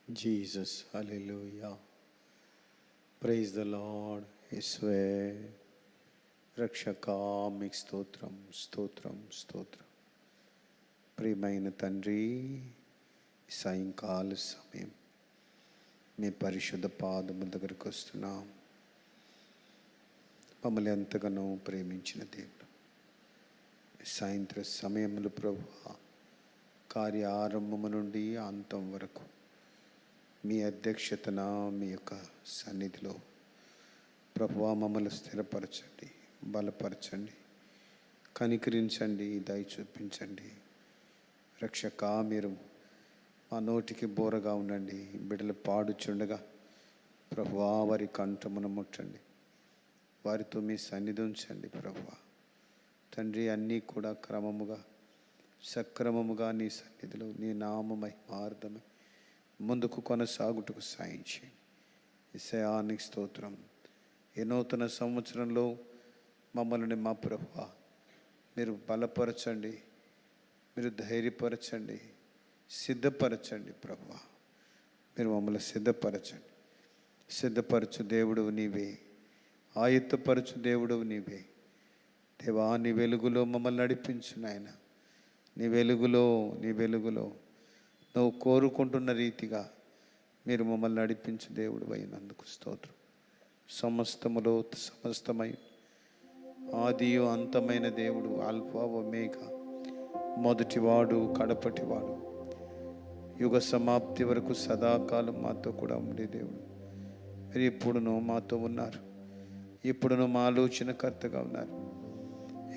Jesus, hallelujah. Praise the Lord. యేసువే రక్షక, మీకు స్తోత్రం స్తోత్రం స్తోత్రం. ప్రియమైన తండ్రి, సాయంకాల సమయం మీ పరిశుద్ధ పాదముల దగ్గరికి వస్తున్నాం. మమ్మల్ని ఎంతగానో ప్రేమించిన దేవుడు, సాయంత్ర సమయంలో ప్రభువా, కార్య ఆరంభము నుండి అంతం వరకు మీ అధ్యక్షతన మీ యొక్క సన్నిధిలో ప్రభువా మమ్మల్ని స్థిరపరచండి, బలపరచండి, కనికరించండి, దయ చూపించండి. రక్షక, మీరు మా నోటికి బోరగా ఉండండి. బిడ్డలు పాడుచుండగా ప్రభువా వారి కంఠమును ముట్టండి, వారితో మీ సన్నిధి ఉంచండి. ప్రభువా తండ్రి, అన్నీ కూడా క్రమముగా సక్రమముగా నీ సన్నిధిలో నీ నామమై మార్గమై ముందుకు కొనసాగుటకు సాయం చేయండి. యేసయ్యానికి స్తోత్రం. ఈ నూతన సంవత్సరంలో మమ్మల్ని మా ప్రభువా మీరు బలపరచండి, మీరు ధైర్యపరచండి, సిద్ధపరచండి. ప్రభువా మీరు మమ్మల్ని సిద్ధపరచండి. సిద్ధపరచు దేవుడు నీవే, ఆయుత్తపరచు దేవుడు నీవే. దేవా, నీ వెలుగులో మమ్మల్ని నడిపించు నాయన. నీ వెలుగులో నువ్వు కోరుకుంటున్న రీతిగా మీరు మమ్మల్ని నడిపించు దేవుడు అయినందుకు స్తోత్రం. సమస్తమై ఆదియు అంతమైన దేవుడు, ఆల్ఫా ఒమేగా, మొదటివాడు కడపటివాడు, యుగ సమాప్తి వరకు సదాకాలం మాతో కూడా ఉండే దేవుడు మీరు ఇప్పుడును మాతో ఉన్నారు. ఇప్పుడును మా ఆలోచనకర్తగా ఉన్నారు.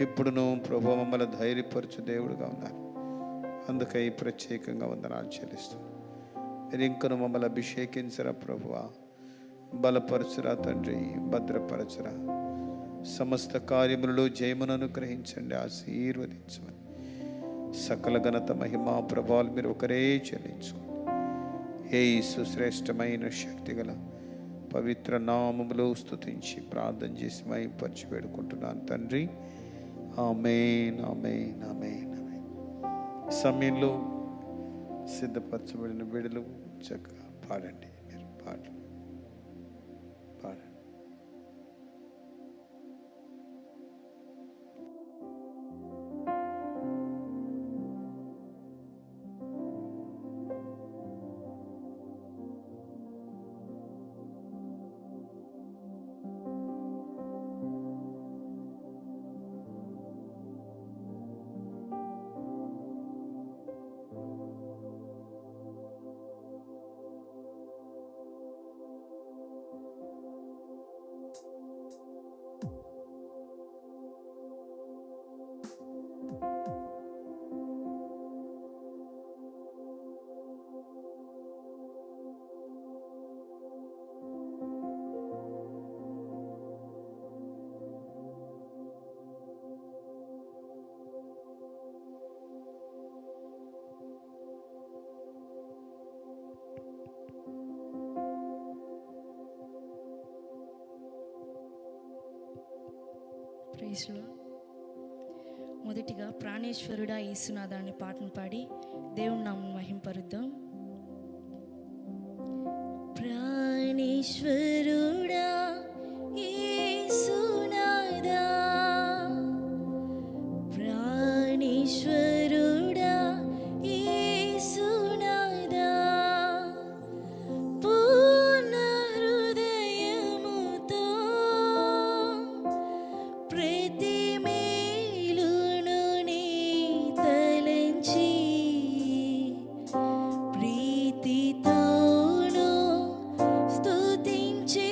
ఇప్పుడును ప్రభు మమ్మల్ని ధైర్యపరచు దేవుడుగా ఉన్నారు. అందుకై ప్రత్యేకంగా వందనాలు చెల్లిస్తున్నాం. మీరు ఇంకను మమ్మల్ని అభిషేకించరా ప్రభువా, బలపరచురా తండ్రి, భద్రపరచురా. సమస్త కార్యములలో జయమును అనుగ్రహించండి, ఆశీర్వదించమని. సకల ఘనత మహిమా ప్రభావాలు మీరు ఒకరే చెల్లించుకోండి. యేసు శ్రేష్టమైన శక్తిగల పవిత్ర నామములో స్తుతించి ప్రార్థన చేసి మహిమపరిచి వేడుకుంటున్నాను తండ్రి. ఆమేన్, ఆమేన్, ఆమేన్, ఆమేన్. సమయంలో సిద్ధపరచబడిన బిడ్డలు చక్కగా పాడండి. మీరు పాడండి. ప్రైజ్లో మొదటిగా ప్రాణేశ్వరుడా యేసునాథా అనే పాటను పాడి దేవుని నామం మహింపరుద్దాం. ప్రాణేశ్వరుడా యేసునాథా, ప్రాణేశ్వరుడా యేసునాథా, పూర్ణ హృదయముతో ప్రతి మేలును నీ తలంచి ప్రీతితోను స్తుతించే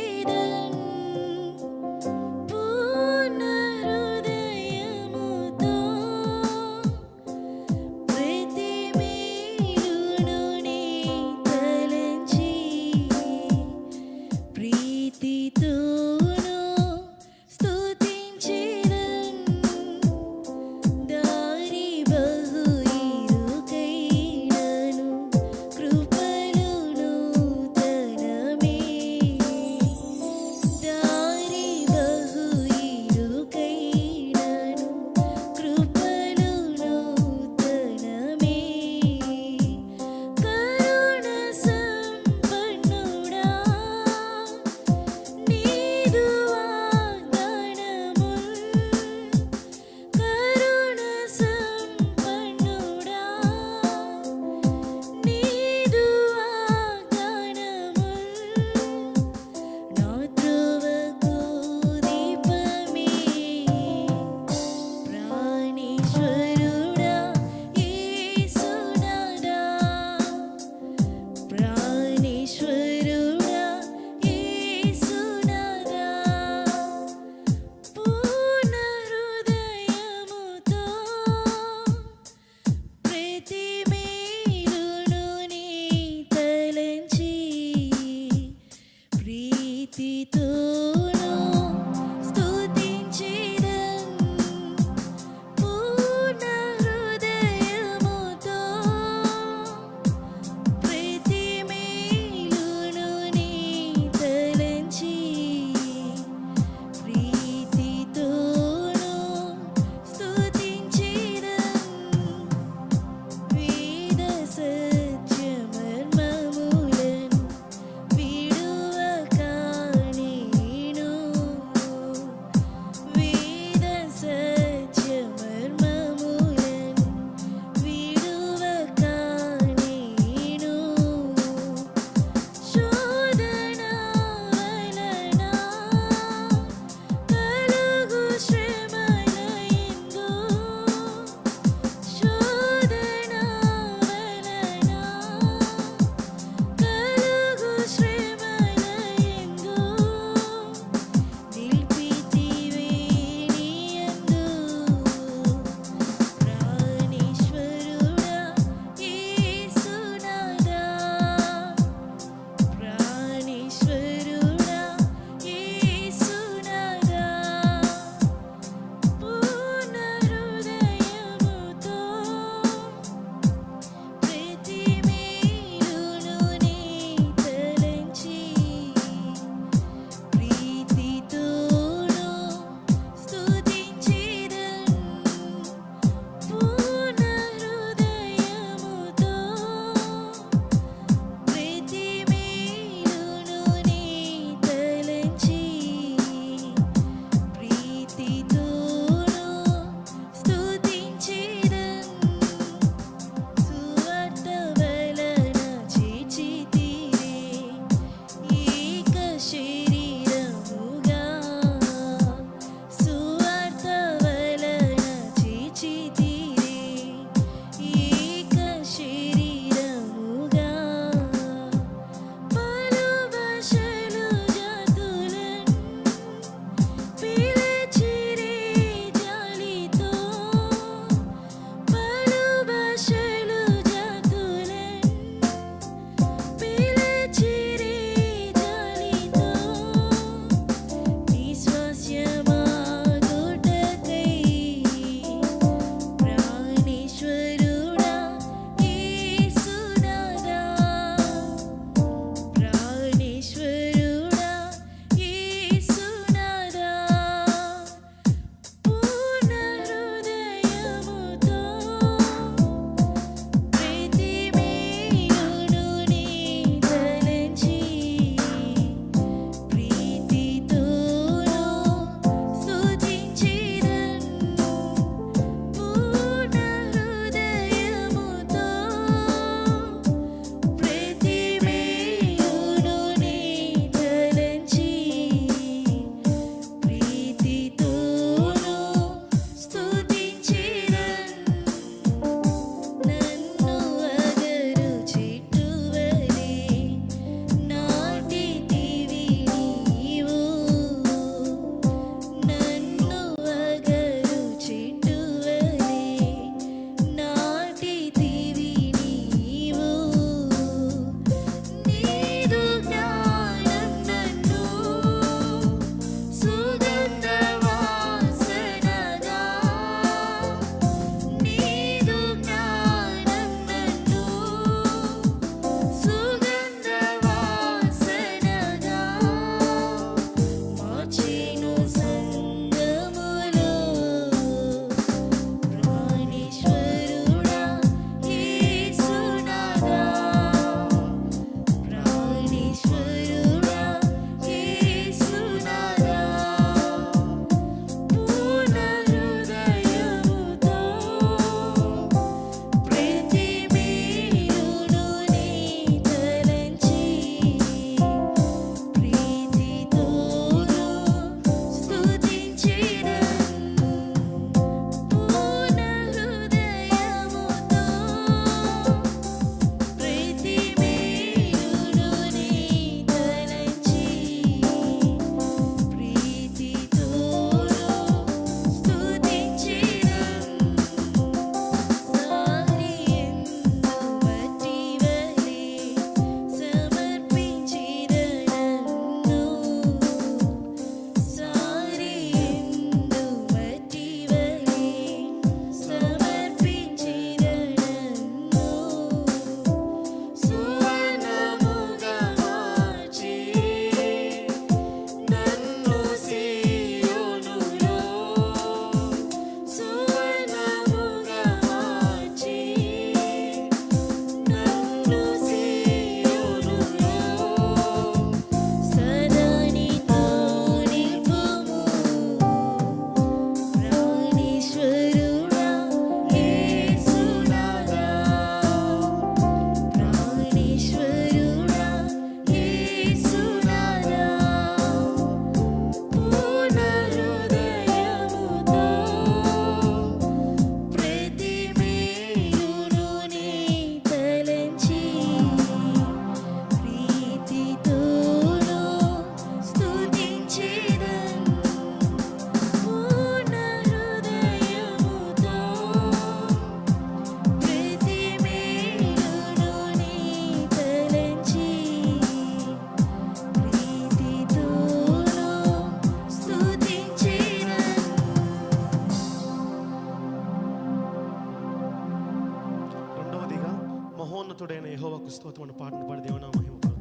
మహోన్నతుడైన యెహోవాకు స్తోత్రం అనే పాటను పాడి దేవుని నామమున మహిమ పొందుదాం.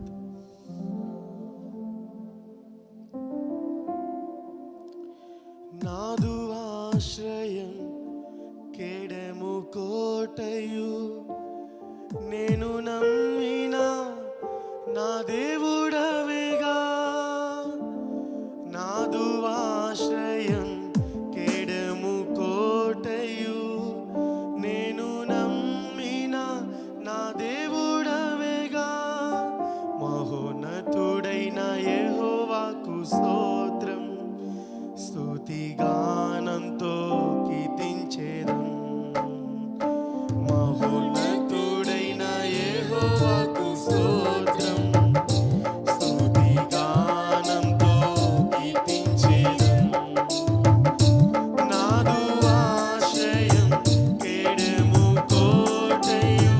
నాదు ఆశ్రయం కేడము కోటయు నేను నమ్మిన నా దేవుడవేగా. నాదు ఆశ్రయం కేడము కోటయు నేను నమ్మిన నా దేవుడవేగా. మహోన్నతుడైన యెహోవాకు స్తోత్రం, స్తుతిగానంతో కీర్తించేదం. మహోన్నతుడైన యెహోవాకు స్తోత్రం, స్తుతిగానంతో కీర్తించేదం. నాదు ఆశ్రయం కేడము కోటయు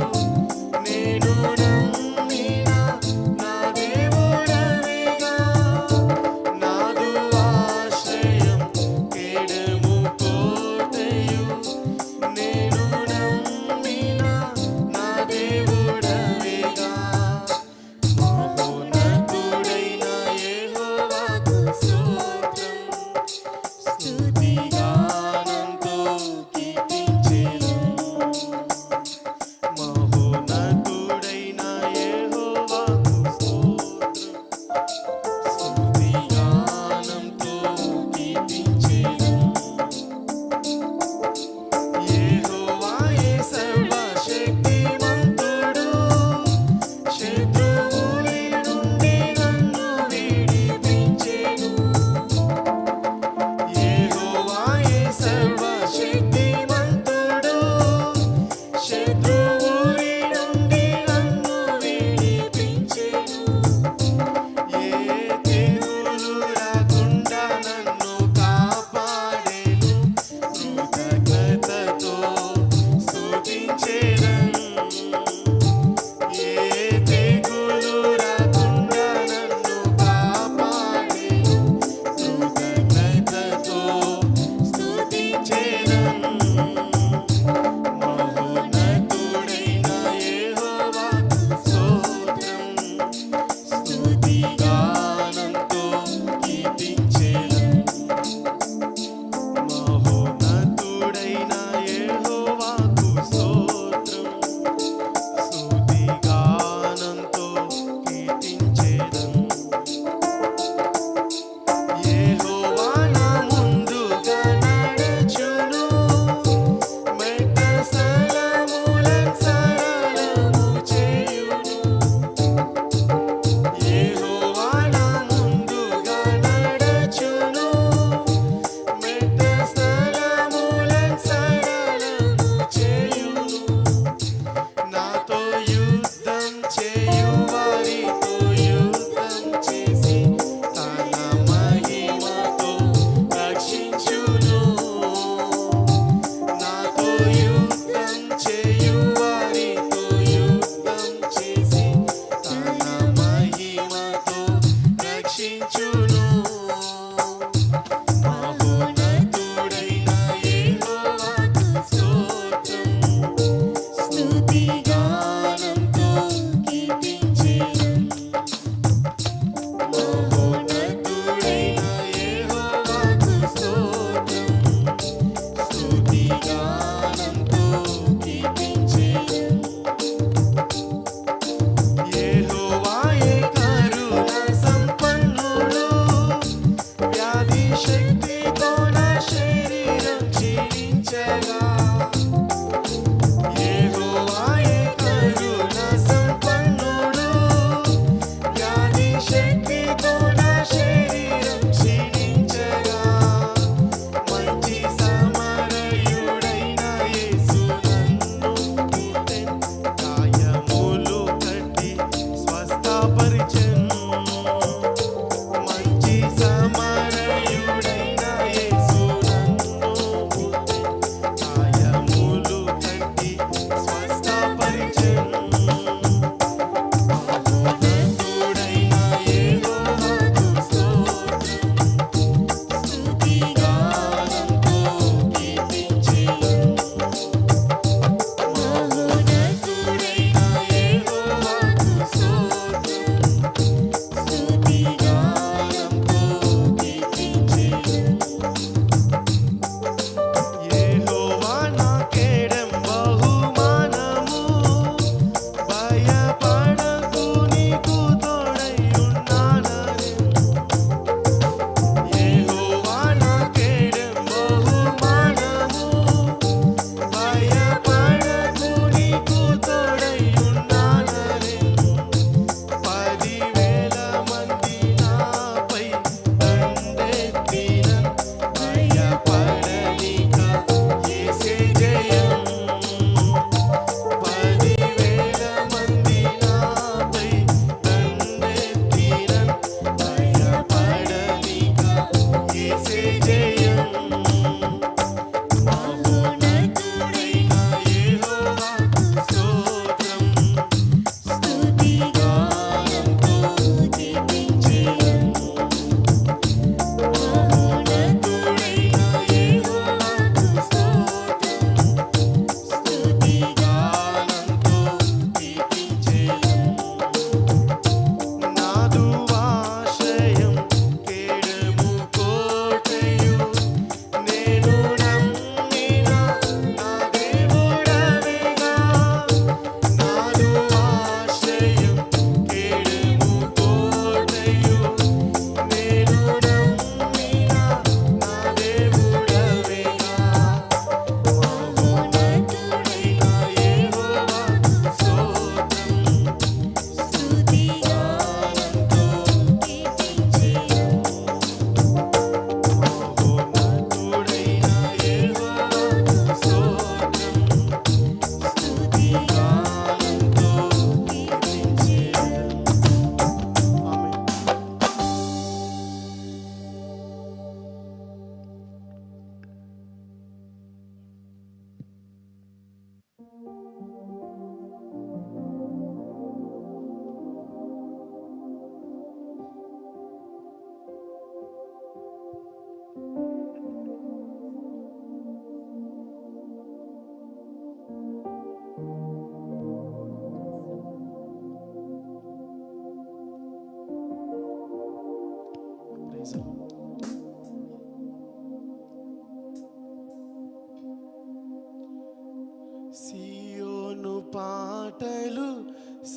సియోను పాటలు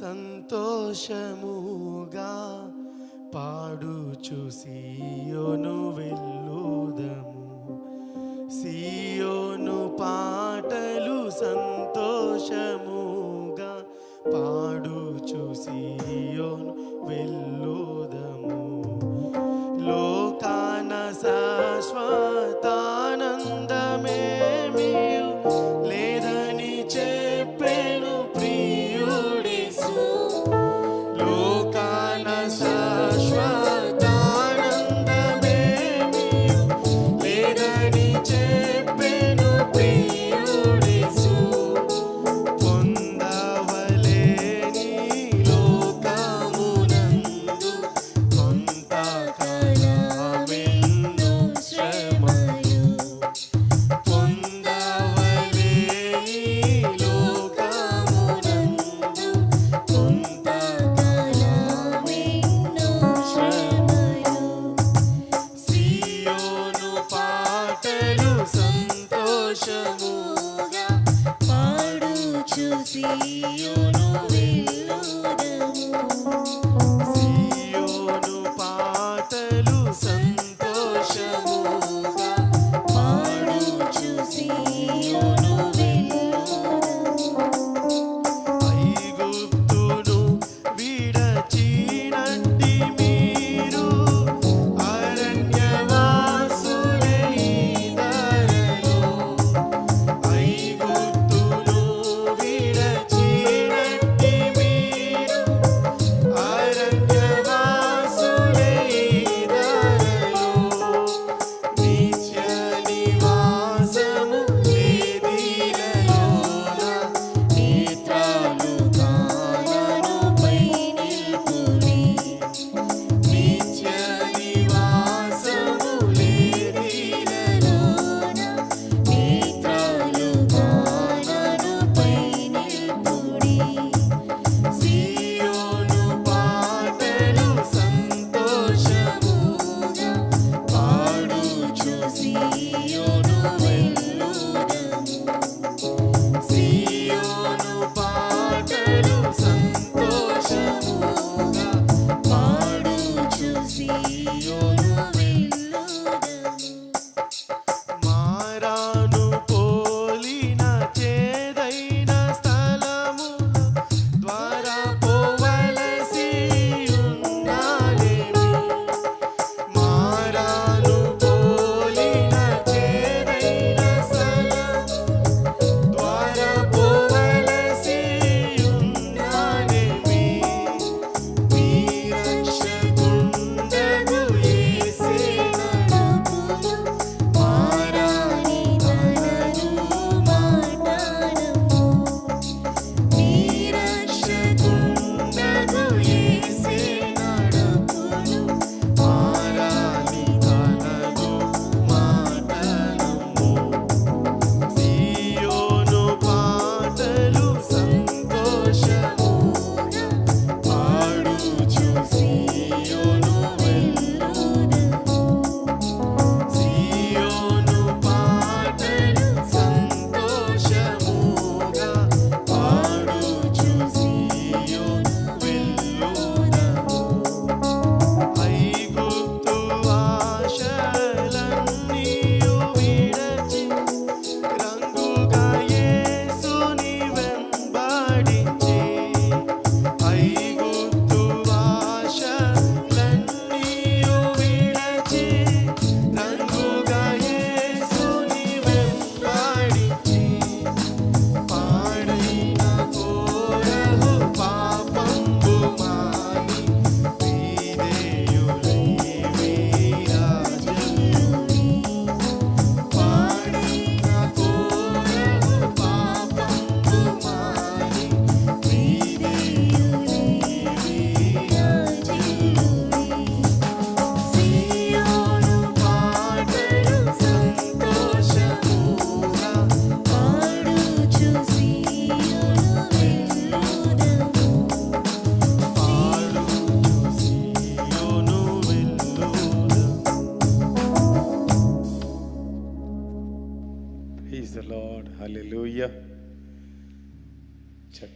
సంతోషముగా పాడుచు సియోను వెళ్ళుదము. సియోను పాటలు సంతోషముగా పాడుచు సియోను వెళ్ళుదము. లోకాన శాశ్వతానందమేమియు లేదని చెప్పెను ప్రియుడేసు. లోకాన శాశ్వతానందమేమియు లేదని చెప్పెను ప్రియుడేసు. పొందవలేని లోకమునందు కొంతకాలమెన్నో శ్రమలు. పొందవలేని లోకమునందు కొంతకాలమెన్నో శ్రమలు. సియోను పాటలు సంతోషముగా పాడుచు సియోను వెళ్ళుదము. సియోను పాటలు సంతోషముగా పాడుచు సియోను వెళ్ళుదము. ఐగుప్తును విడచినట్టి మీరు అరణ్యవాసులే ఈ ధరలో. ఐగుప్తును విడచినట్టి మీరు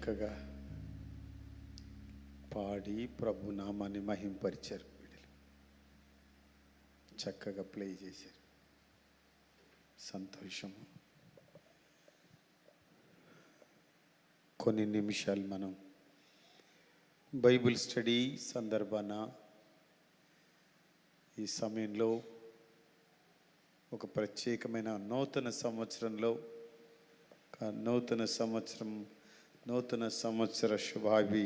చక్కగా పాడి ప్రభు నామాన్ని మహింపరిచారు. వీళ్ళు చక్కగా ప్లే చేశారు. సంతోషము. కొన్ని నిమిషాలు మనం బైబిల్ స్టడీ సందర్భాన ఈ సమయంలో ఒక ప్రత్యేకమైన నూతన సంవత్సరంలో నూతన సంవత్సర శుభాభి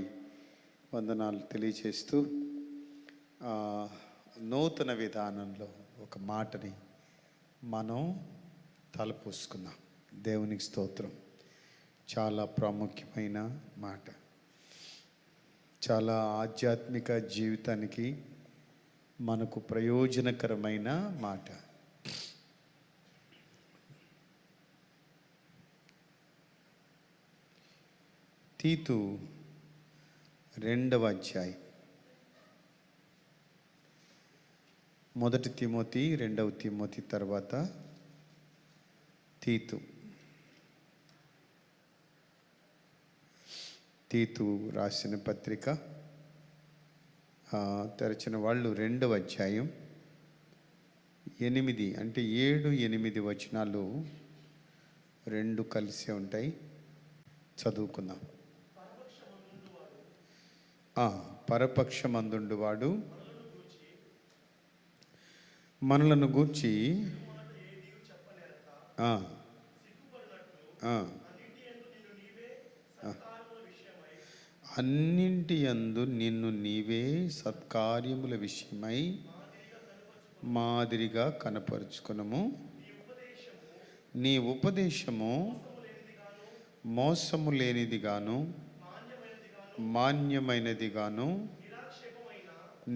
వందనాలు తెలియజేస్తూ నూతన విధానంలో ఒక మాటని మనం తలపోసుకుందాం. దేవునికి స్తోత్రం. చాలా ప్రాముఖ్యమైన మాట, చాలా ఆధ్యాత్మిక జీవితానికి మనకు ప్రయోజనకరమైన మాట. తీతు 2వ అధ్యాయం, 1 తిమోతి 2వ తిమోతి తర్వాత తీతు రాసిన పత్రిక తెరచిన వాళ్ళు 2వ అధ్యాయం 8 అంటే 7-8 వచనాలు రెండు కలిసే ఉంటాయి. చదువుకుందాం. పరపక్షమందుండువాడు మనలను గూర్చి అన్నింటి యందు నిన్ను నీవే సత్కార్యముల విషయమై మాదిరిగా కనపరుచుకునము. నీ ఉపదేశము మోసము లేనిదిగాను మాన్యమైనదిగాను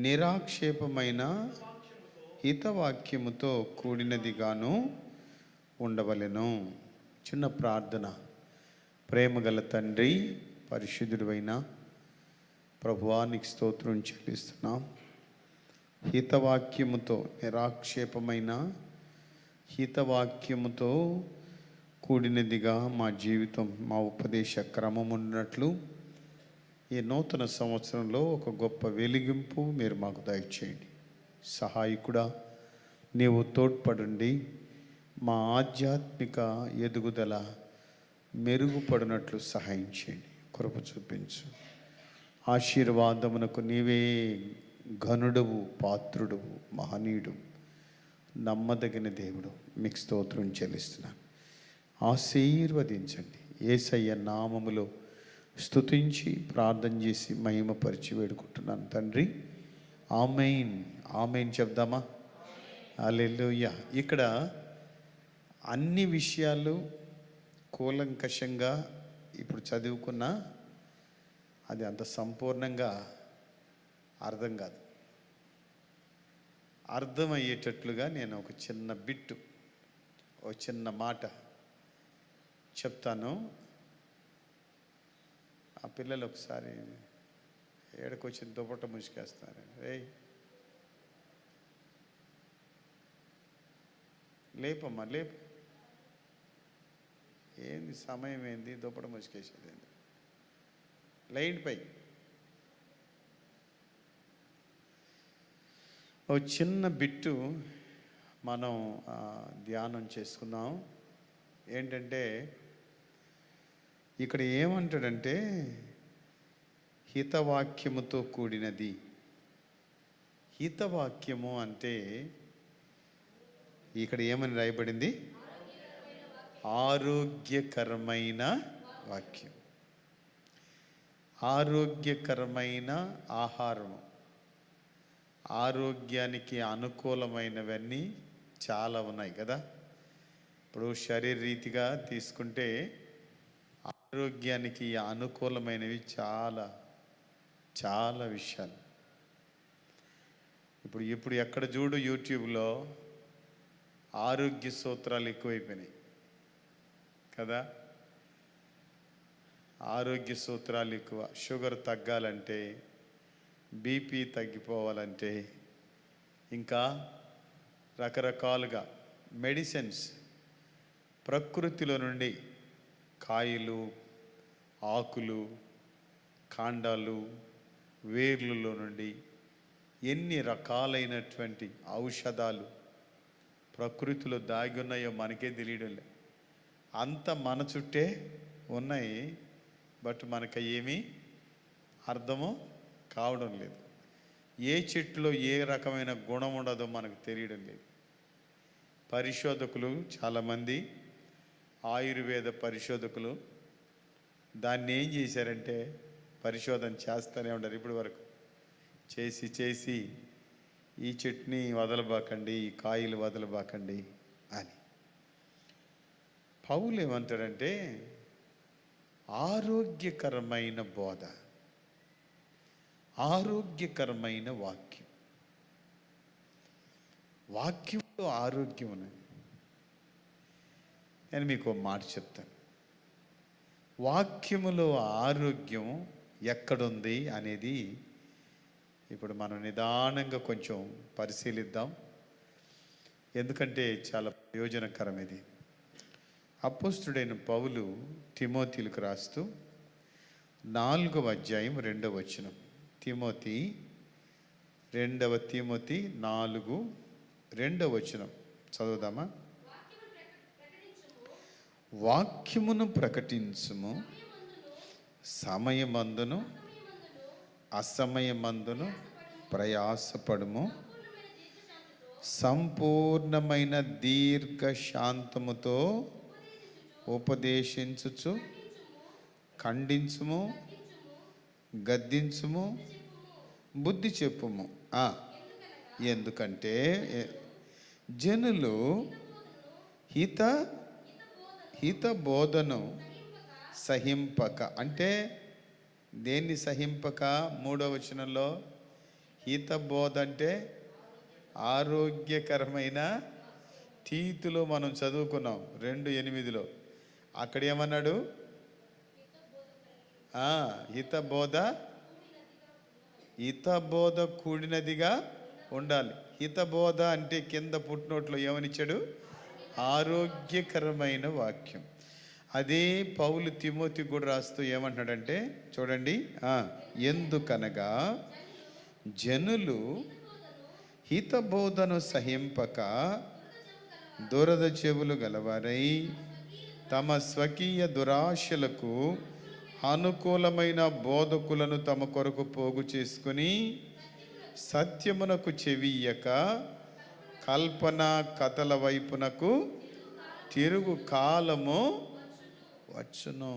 నిరాక్షేపమైన హితవాక్యముతో కూడినదిగాను ఉండవలెను. చిన్న ప్రార్థన. ప్రేమగల తండ్రి, పరిశుద్ధుడైన ప్రభువా, నీకు స్తోత్రం చెల్లిస్తున్నాం. హితవాక్యముతో, నిరాక్షేపమైన హితవాక్యముతో కూడినదిగా మా జీవితం, మా ఉపదేశ క్రమం ఉన్నట్లు ఈ నూతన సంవత్సరంలో ఒక గొప్ప వెలిగింపు మీరు మాకు దయచేయండి. సహాయకుడా, నీవు తోడ్పడండి. మా ఆధ్యాత్మిక ఎదుగుదల మెరుగుపడినట్లు సహాయం చేయండి. కృప చూపించు. ఆశీర్వాదమునకు నీవే ఘనుడవు, పాత్రుడవు, మహనీయుడు, నమ్మదగిన దేవుడు. మీకు స్తోత్రం చెల్లిస్తున్నాను. ఆశీర్వదించండి. యేసయ్య నామములో స్తుతించి ప్రార్థన చేసి మహిమపరిచి వేడుకుంటున్నాను తండ్రి. ఆమెన్. ఆమెన్ చెప్దామా? హల్లెలూయా. ఇక్కడ అన్ని విషయాలు కూలంకషంగా ఇప్పుడు చదువుకున్నా అది అంత సంపూర్ణంగా అర్థం కాదు. అర్థమయ్యేటట్లుగా నేను ఒక చిన్న బిట్టు, ఒక చిన్న మాట చెప్తాను. ఆ పిల్లలు ఒకసారి ఏడకొచ్చిన దుపట్ట ముసుకేస్తారు. లేపమ్మా, లేపు. ఏంది సమయం, ఏంది దుపట్ట ముసుకేసేది? లైన్ పై ఓ చిన్న బిట్టు మనం ధ్యానం చేసుకుందాం. ఏంటంటే ఇక్కడ ఏమంటాడంటే హితవాక్యముతో కూడినది. హితవాక్యము అంటే ఇక్కడ ఏమని రాయబడింది? ఆరోగ్యకరమైన వాక్యం, ఆరోగ్యకరమైన ఆహారము. ఆరోగ్యానికి అనుకూలమైనవన్నీ చాలా ఉన్నాయి కదా. ఇప్పుడు శరీరరీతిగా తీసుకుంటే ఆరోగ్యానికి అనుకూలమైనవి చాలా చాలా విషయాలు. ఇప్పుడు ఎక్కడ చూడు యూట్యూబ్లో ఆరోగ్య సూత్రాలు ఎక్కువైపోయినాయి కదా. ఆరోగ్య సూత్రాలు ఎక్కువ. షుగర్ తగ్గాలంటే, బీపీ తగ్గిపోవాలంటే, ఇంకా రకరకాలుగా మెడిసిన్స్ ప్రకృతిలో నుండి, కాయలు, ఆకులు, కాండాలు, వేర్లలో నుండి ఎన్ని రకాలైనటువంటి ఔషధాలు ప్రకృతిలో దాగి ఉన్నాయో మనకే తెలియడం లేదు. అంత మన చుట్టే ఉన్నాయి, బట్ మనకు ఏమీ అర్థము కావడం లేదు. ఏ చెట్టులో ఏ రకమైన గుణం ఉండదో మనకు తెలియడం లేదు. పరిశోధకులు చాలామంది, ఆయుర్వేద పరిశోధకులు దాన్ని ఏం చేశారంటే పరిశోధన చేస్తూనే ఉంటారు ఇప్పటి వరకు. చేసి ఈ చెట్టుని వదలబాకండి, ఈ కాయలు వదలబాకండి అని. పౌలు ఏమంటాడంటే ఆరోగ్యకరమైన బోధ, ఆరోగ్యకరమైన వాక్యం. వాక్యంలో ఆరోగ్యం ఉన్నది. నేను మీకు మాట చెప్తాను. వాక్యములో ఆరోగ్యం ఎక్కడుంది అనేది ఇప్పుడు మనం నిదానంగా కొంచెం పరిశీలిద్దాం, ఎందుకంటే చాలా ప్రయోజనకరం ఇది. అపోస్తుడైన పౌలు తిమోతిలకు రాస్తూ 4వ అధ్యాయం 2వ వచనం. తిమోతి 4:2 వచనం చదువుదామా? వాక్యమును ప్రకటించుము, సమయమందును అసమయమందును ప్రయాసపడుము, సంపూర్ణమైన దీర్ఘశాంతముతో ఉపదేశించుచు ఖండించుము, గద్దించుము, బుద్ధి చెప్పుము. ఎందుకంటే జనులు హిత బోధను సహింపక, అంటే దేన్ని సహింపక? 3వ వచనంలో హిత బోధ అంటే ఆరోగ్యకరమైన. తీతులో మనం చదువుకున్నాం 2:8. అక్కడ ఏమన్నాడు? హితబోధ కూడినదిగా ఉండాలి. హితబోధ అంటే కింద పుట్టినోట్లో ఏమనిచ్చాడు? ఆరోగ్యకరమైన వాక్యం. అదే పౌలు తిమోతి కూడా రాస్తూ ఏమంటున్నాడంటే చూడండి, ఎందుకనగా జనులు హితబోధను సహింపక దురద చెవులు గలవారై తమ స్వకీయ దురాశలకు అనుకూలమైన బోధకులను తమ కొరకు పోగు చేసుకుని సత్యమునకు చెవియ్యక కల్పన కథల వైపునకు తిరుగు కాలము వచ్చును.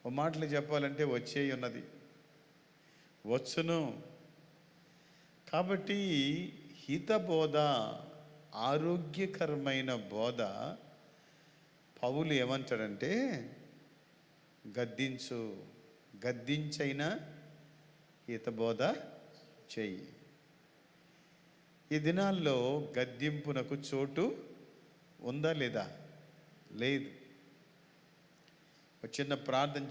ఓ మాటలు చెప్పాలంటే వచ్చేయి ఉన్నది, వచ్చును. కాబట్టి హితబోధ, ఆరోగ్యకరమైన బోధ పౌలు ఏమంటాడంటే గద్దించైనా హితబోధ చెయ్యి. ఈ దినాల్లో గద్దింపునకు చోటు ఉందా లేదా? లేదు. చిన్న ప్రార్థన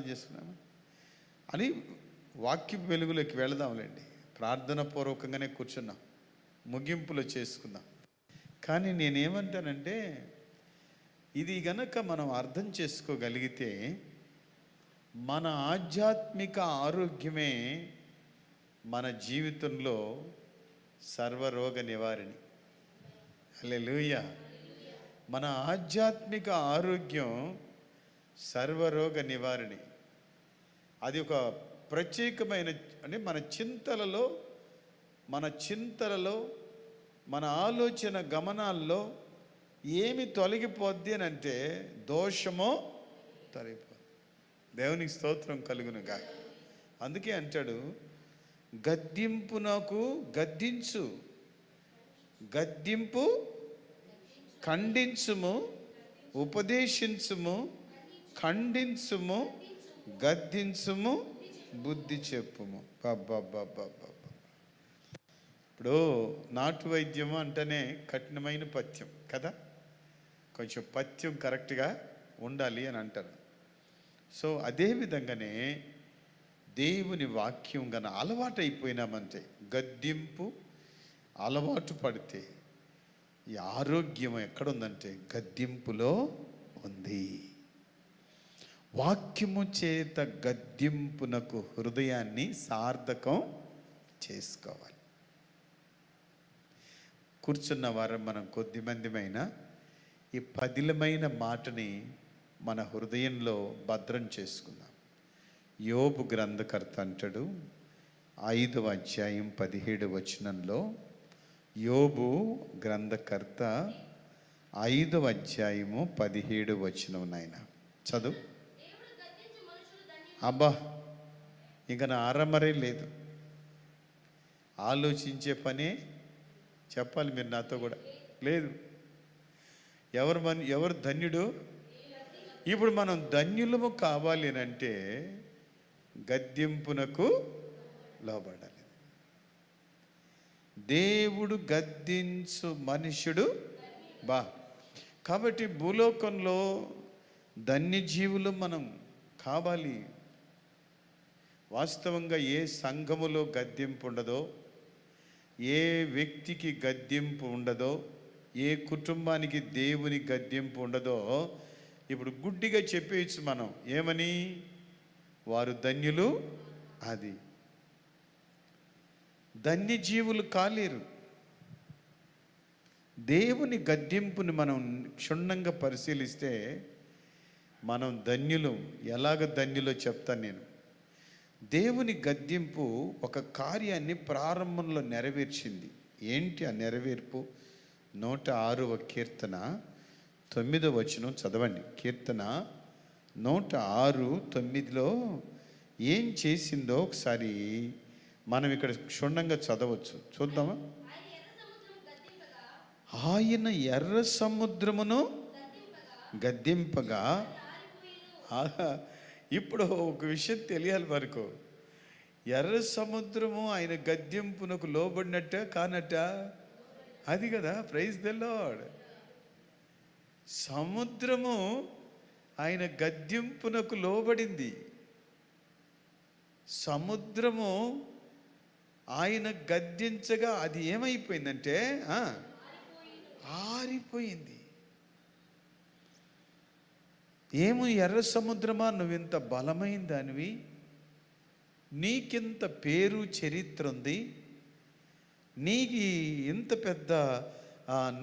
చేస్తున్నాము అని వాక్య వెలుగులోకి వెళదాంలేండి. ప్రార్థన పూర్వకంగానే కూర్చున్నాం, ముగింపులో చేసుకుందాం. కానీ నేనేమంటానంటే ఇది గనక మనం అర్థం చేసుకోగలిగితే మన ఆధ్యాత్మిక ఆరోగ్యమే మన జీవితంలో సర్వరోగ నివారణి. హల్లెలూయా. మన ఆధ్యాత్మిక ఆరోగ్యం సర్వరోగ నివారణి. అది ఒక ప్రత్యేకమైన, అంటే మన చింతలలో మన ఆలోచన గమనాల్లో ఏమి తొలగిపోద్ది అని అంటే దోషమో తొలగిపోద్ది. దేవునికి స్తోత్రం కలుగును గాక. అందుకే అంటాడు గద్దింపునకు గద్దించు, గద్దింపు ఖండించుము, ఉపదేశించుము, ఖండించుము, గద్దించుము, బుద్ధి చెప్పుము. ఇప్పుడు నాటు వైద్యము అంటేనే కఠినమైన పథ్యం కదా, కొంచెం పథ్యం కరెక్ట్గా ఉండాలి అని అంటారు. సో అదే విధంగానే దేవుని వాక్యం గన అలవాటు అయిపోయినామంటే, గద్దింపు అలవాటు పడితే ఈ ఆరోగ్యం ఎక్కడుందంటే గద్దింపులో ఉంది. వాక్యము చేత గద్దింపునకు హృదయాన్ని సార్థకం చేసుకోవాలి. కూర్చున్న వారం మనం కొద్దిమందిమైనా ఈ పదిలమైన మాటని మన హృదయంలో భద్రం చేసుకుందాం. యోబు గ్రంథకర్త అంటాడు 5వ అధ్యాయం 17వ వచనంలో, యోబు గ్రంథకర్త 5వ అధ్యాయము 17వ వచనం. నాయన చదువు. అబ్బా, ఇక నా ఆరమరే లేదు, ఆలోచించే పనే చెప్పాలి మీరు నాతో కూడా లేదు. ఎవరు ధన్యుడు? ఇప్పుడు మనం ధన్యులము కావాలి అని అంటే గద్దింపునకు లోబడాలి. దేవుడు గద్దించు మనుష్యుడు కాబట్టి భూలోకంలో ధన్యజీవులు మనం కావాలి. వాస్తవంగా ఏ సంఘములో గద్దింపు ఉండదో, ఏ వ్యక్తికి గద్దింపు ఉండదో, ఏ కుటుంబానికి దేవుని గద్దింపు ఉండదో, ఇప్పుడు గుడ్డిగా చెప్పేయచ్చు మనం. ఏమని? వారు ధన్యులు. అది ధన్యజీవులు కాలేరు. దేవుని గద్దింపుని మనం క్షుణ్ణంగా పరిశీలిస్తే మనం ధన్యులు. ఎలాగ ధన్యులో చెప్తాను నేను. దేవుని గద్దింపు ఒక కార్యాన్ని ప్రారంభంలో నెరవేర్చింది. ఏంటి ఆ నెరవేర్పు? 106వ కీర్తన 9వ వచనం చదవండి. కీర్తన 106:9లో ఏం చేసిందో ఒకసారి మనం ఇక్కడ క్షుణ్ణంగా చదవచ్చు. చూద్దామా? ఆయన ఎర్ర సముద్రమును గద్దింపగా. ఇప్పుడు ఒక విషయం తెలియాలి వరకు, ఎర్ర సముద్రము ఆయన గద్దింపునకు లోబడినట్ట కానట్ట? అది కదా. Praise the Lord. సముద్రము ఆయన గద్దింపునకు లోబడింది. సముద్రము ఆయన గద్దించగా అది ఏమైపోయిందంటే ఆరిపోయింది. ఏమో ఎర్ర సముద్రమా, నువ్వింత బలమైన దానివి, నీకింత పేరు చరిత్ర ఉంది, నీకు ఇంత పెద్ద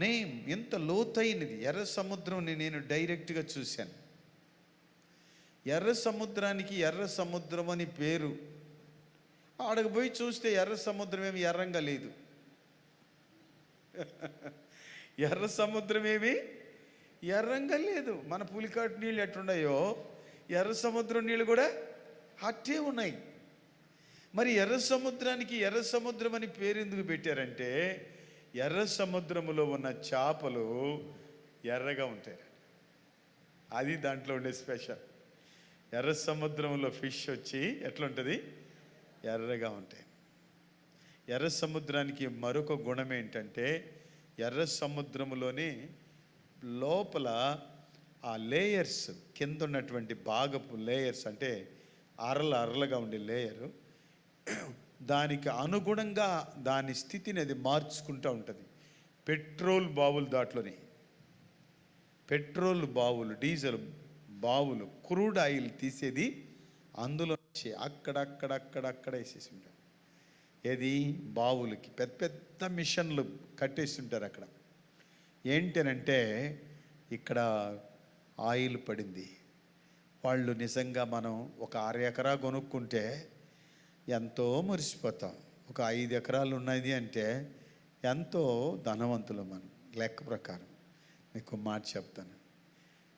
నేమ్, ఇంత లోతైనది. ఎర్ర సముద్రం నేను డైరెక్ట్గా చూశాను. ఎర్ర సముద్రానికి ఎర్ర సముద్రం అని పేరు. ఆడకు పోయి చూస్తే ఎర్ర సముద్రం ఏమి ఎర్రంగా లేదు. ఎర్ర సముద్రం ఏమి ఎర్రంగా లేదు. మన పులికాటు నీళ్ళు ఎట్లున్నాయో ఎర్ర సముద్రం నీళ్ళు కూడా అట్టే ఉన్నాయి. మరి ఎర్ర సముద్రానికి ఎర్ర సముద్రం అని పేరు ఎందుకు పెట్టారంటే, ఎర్ర సముద్రములో ఉన్న చేపలు ఎర్రగా ఉంటాయి. అది దాంట్లో ఉండే స్పెషల్. ఎర్ర సముద్రంలో ఫిష్ వచ్చి ఎట్లుంటుంది? ఎర్రగా ఉంటాయి. ఎర్ర సముద్రానికి మరొక గుణం ఏంటంటే, ఎర్ర సముద్రములోనే లోపల ఆ లేయర్స్, కింద ఉన్నటువంటి భాగపు లేయర్స్, అంటే అరలుగా ఉండే లేయరు, దానికి అనుగుణంగా దాని స్థితిని అది మార్చుకుంటూ ఉంటుంది. పెట్రోల్ బావులు, దాంట్లోని పెట్రోల్ బావులు, డీజిల్ బావులు, క్రూడ్ ఆయిల్ తీసేది అందులో నుంచి అక్కడక్కడ వేసేసి ఉంటారు. ఏది? బావులకి పెద్ద పెద్ద మిషన్లు కట్టేసి ఉంటారు అక్కడ. ఏంటనంటే ఇక్కడ ఆయిల్ పడింది. వాళ్ళు నిజంగా మనం ఒక 6 ఎకరా కొనుక్కుంటే ఎంతో మురిసిపోతాం. ఒక 5 ఎకరాలు ఉన్నది అంటే ఎంతో ధనవంతులు మనం లెక్క ప్రకారం. మీకు మాట చెప్తాను,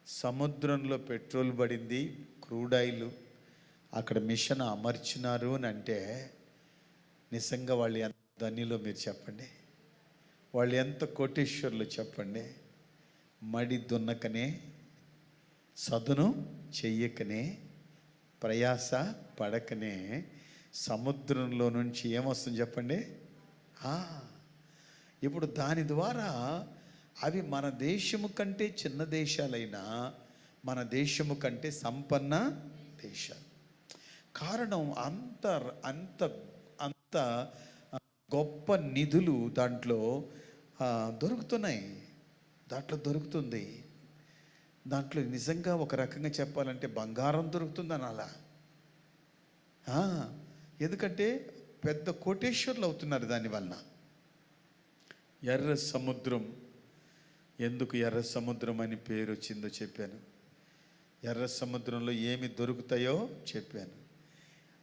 సముద్రంలో పెట్రోల్ పడింది, క్రూడ్ ఆయిల్ అక్కడ మిషన్ అమర్చినారు అని అంటే నిజంగా వాళ్ళు ఎంత ధనిలో మీరు చెప్పండి. వాళ్ళు ఎంత కోటీశ్వరులు చెప్పండి. మడి దున్నకనే, సదును చెయ్యకనే, ప్రయాస పడకనే సముద్రంలో నుంచి ఏమొస్తుంది చెప్పండి? ఇప్పుడు దాని ద్వారా అవి మన దేశము కంటే చిన్న దేశాలైనా మన దేశము కంటే సంపన్న దేశాలు. కారణం అంత అంత అంత గొప్ప నిధులు దాంట్లో దొరుకుతున్నాయి. దాంట్లో దొరుకుతుంది. దాంట్లో నిజంగా ఒక రకంగా చెప్పాలంటే బంగారం దొరుకుతుందని అలా. ఎందుకంటే పెద్ద కోటేశ్వర్లు అవుతున్నారు దానివలన. ఎర్ర సముద్రం, ఎందుకు ఎర్ర సముద్రం అని పేరు వచ్చిందో చెప్పాను. ఎర్ర సముద్రంలో ఏమి దొరుకుతాయో చెప్పాను.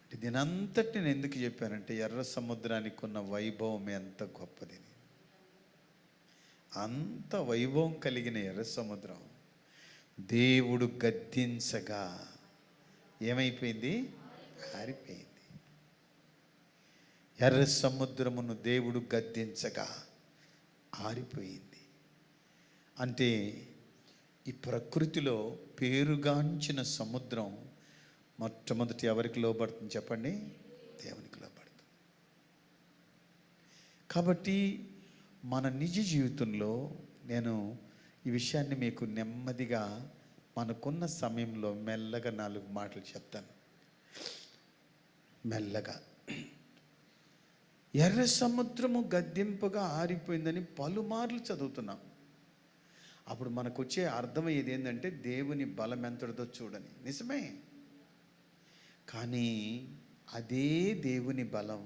అంటే దీనంతటి నేను ఎందుకు చెప్పానంటే ఎర్ర సముద్రానికి ఉన్న వైభవం ఎంత గొప్పది. అంత వైభవం కలిగిన ఎర్ర సముద్రం దేవుడు గద్దించగా ఏమైపోయింది? ఆరిపోయింది. ఎర్ర సముద్రమును దేవుడు గద్దించగా ఆరిపోయింది. అంటే ఈ ప్రకృతిలో పేరుగాంచిన సముద్రం మొట్టమొదటి ఎవరికి లోబడుతుంది చెప్పండి? దేవునికి లోబడుతుంది. కాబట్టి మన నిజ జీవితంలో నేను ఈ విషయాన్ని మీకు నెమ్మదిగా మనకున్న సమయంలో మెల్లగా 4 మాటలు చెప్తాను. మెల్లగా. ఎర్ర సముద్రము గద్దింపుగా ఆరిపోయిందని పలుమార్లు చదువుతున్నాం. అప్పుడు మనకు వచ్చే అర్థమయ్యేది ఏంటంటే దేవుని బలం ఎంతటిదో చూడని. నిజమే. కానీ అదే దేవుని బలం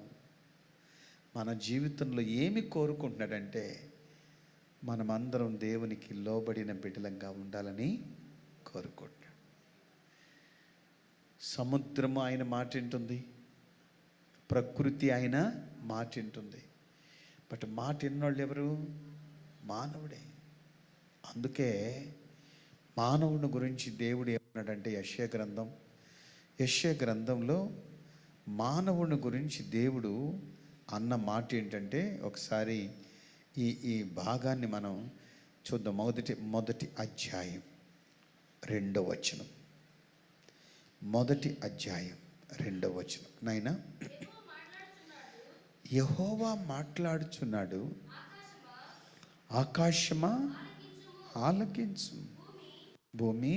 మన జీవితంలో ఏమి కోరుకుంటున్నాడంటే మనమందరం దేవునికి లోబడిన బిడ్డలంగా ఉండాలని కోరుకుంటున్నాడు. సముద్రము ఆయన మాట వింటుంది, ప్రకృతి ఆయన మాట వింటుంది. బట్ మాట విన్నోళ్ళు ఎవరు? మానవుడే. అందుకే మానవుని గురించి దేవుడు ఏమన్నాడంటే యెషయా గ్రంథంలో మానవుని గురించి దేవుడు అన్న మాట ఏంటంటే, ఒకసారి ఈ భాగాన్ని మనం చూద్దాం. మొదటి అధ్యాయం 2వ వచనం. మొదటి అధ్యాయం 2వ వచనం. నాయనా, యెహోవా మాట్లాడుచున్నాడు, ఆకాశమా ఆలకించు, భూమి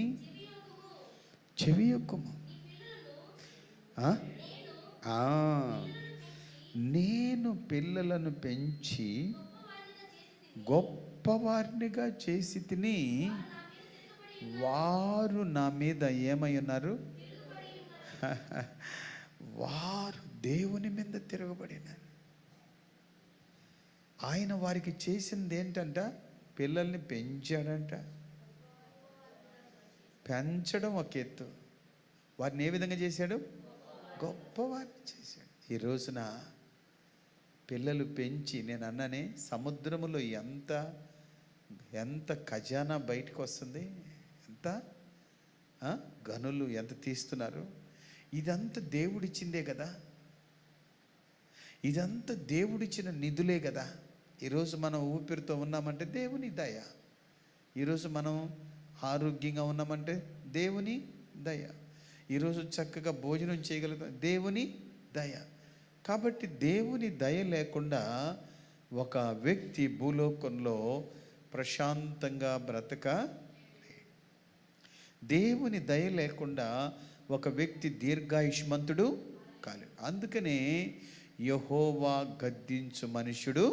చెవియొక్కుము. నేను పిల్లలను పెంచి గొప్పవారినిగా చేసి తిని వారు నా మీద ఏమై ఉన్నారు? వారు దేవుని మీద తిరగబడినారు. ఆయన వారికి చేసింది ఏంటంట? పిల్లల్ని పెంచాడంట. పెంచడం ఒక ఎత్తు, వారిని ఏ విధంగా చేశాడు? గొప్పవారిని చేశాడు. ఈ రోజున పిల్లలు పెంచి, నేను అన్ననే సముద్రములో ఎంత ఖజానా బయటకు వస్తుంది, ఎంత గనులు ఎంత తీస్తున్నారు. ఇదంతా దేవుడిచ్చిందే కదా, ఇదంతా దేవుడిచ్చిన నిధులే కదా. ఈరోజు మనం ఊపిరితో ఉన్నామంటే దేవుని దయ. ఈరోజు మనం ఆరోగ్యంగా ఉన్నామంటే దేవుని దయ. ఈరోజు చక్కగా భోజనం చేయగలుగుతాం, దేవుని దయ. కాబట్టి దేవుని దయ లేకుండా ఒక వ్యక్తి భూలోకంలో ప్రశాంతంగా బ్రతక, దేవుని దయ లేకుండా ఒక వ్యక్తి దీర్ఘాయుష్మంతుడు కాలేడు. అందుకనే యెహోవా గద్దించు మనుష్యుడు,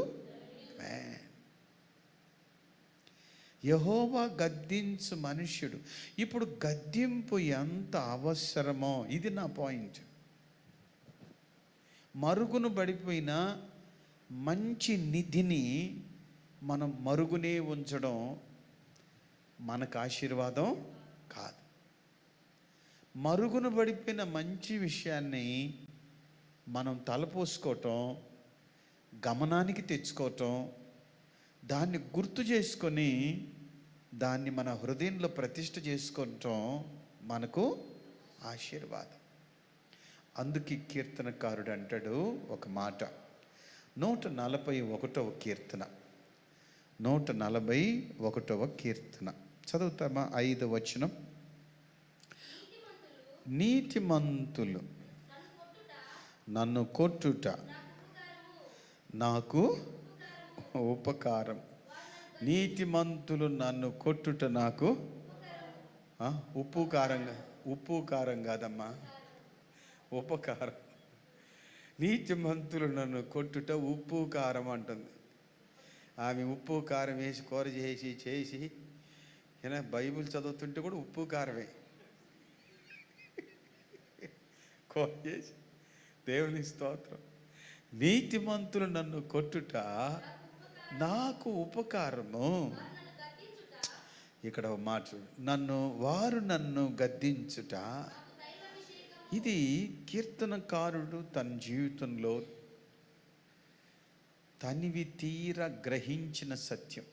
యెహోవా గద్దించు మనుష్యుడు. ఇప్పుడు గద్దింపు ఎంత అవసరమో ఇది నా పాయింట్. మరుగున పడిపోయిన మంచి నిధిని మనం మరుగునే ఉంచడం మనకు ఆశీర్వాదం కాదు. మరుగున పడిపోయిన మంచి విషయాన్ని మనం తలపోసుకోవటం, గమనానికి తెచ్చుకోవటం, దాన్ని గుర్తు చేసుకొని దాన్ని మన హృదయంలో ప్రతిష్ఠ చేసుకోవటం మనకు ఆశీర్వాదం. అందుకే కీర్తనకారుడు అంటాడు ఒక మాట, 141వ కీర్తన, 141వ కీర్తన చదువుతామా? 5వ వచనం. నీతిమంతులు నన్ను కొట్టుట నాకు ఉపకారం. నీతిమంతులు నన్ను కొట్టుట నాకు ఉప్పు కారం కాదమ్మా, ఉపకారం. నీతిమంతులు నన్ను కొట్టుట ఉప్పు కారం అంటుంది. ఆమె ఉప్పు కారం వేసి కూర చేసి ఏనా బైబిల్ చదువుతుంటే కూడా ఉప్పు కారమే కోయేసి. దేవుని స్తోత్రం. నీతిమంతులు నన్ను కొట్టుట నాకు ఉపకారము. ఇక్కడ ఒక మాట చూడు, వారు నన్ను గద్దించుట. ఇది కీర్తనకారుడు తన జీవితంలో తనివి తీర గ్రహించిన సత్యం.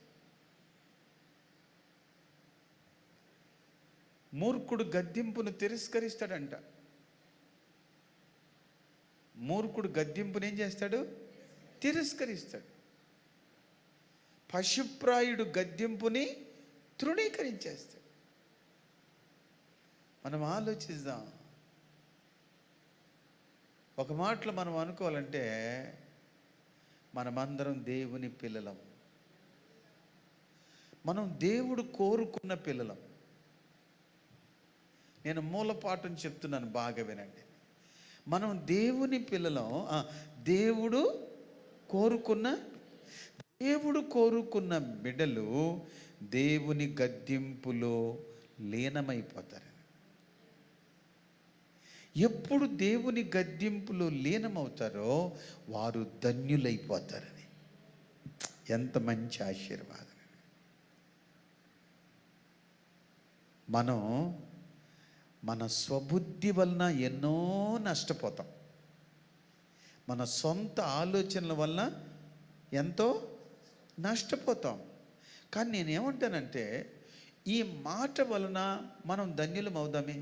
మూర్ఖుడు గద్దింపును తిరస్కరిస్తాడంట. మూర్ఖుడు గద్దింపును ఏం చేస్తాడు? తిరస్కరిస్తాడు. పశుప్రాయుడు గద్దింపుని తృణీకరించేస్తాడు. మనం ఆలోచిద్దాం. ఒక మాటలో మనం అనుకోవాలంటే మనమందరం దేవుని పిల్లలం. మనం దేవుడు కోరుకున్న పిల్లలం. నేను మూలపాఠం చెప్తున్నాను, బాగా వినండి. మనం దేవుని పిల్లలం. దేవుడు కోరుకున్న బిడ్డలు దేవుని గద్దింపులో లీనమైపోతారు. ఎప్పుడు దేవుని గద్దింపులో లీనమవుతారో వారు ధన్యులైపోతారని. ఎంత మంచి ఆశీర్వాదం. మనం మన స్వబుద్ధి వలన ఎన్నో నష్టపోతాం. మన సొంత ఆలోచనల వలన ఎంతో నష్టపోతాం. కానీ నేనేమంటానంటే ఈ మాట వలన మనం ధన్యులం అవుదామే.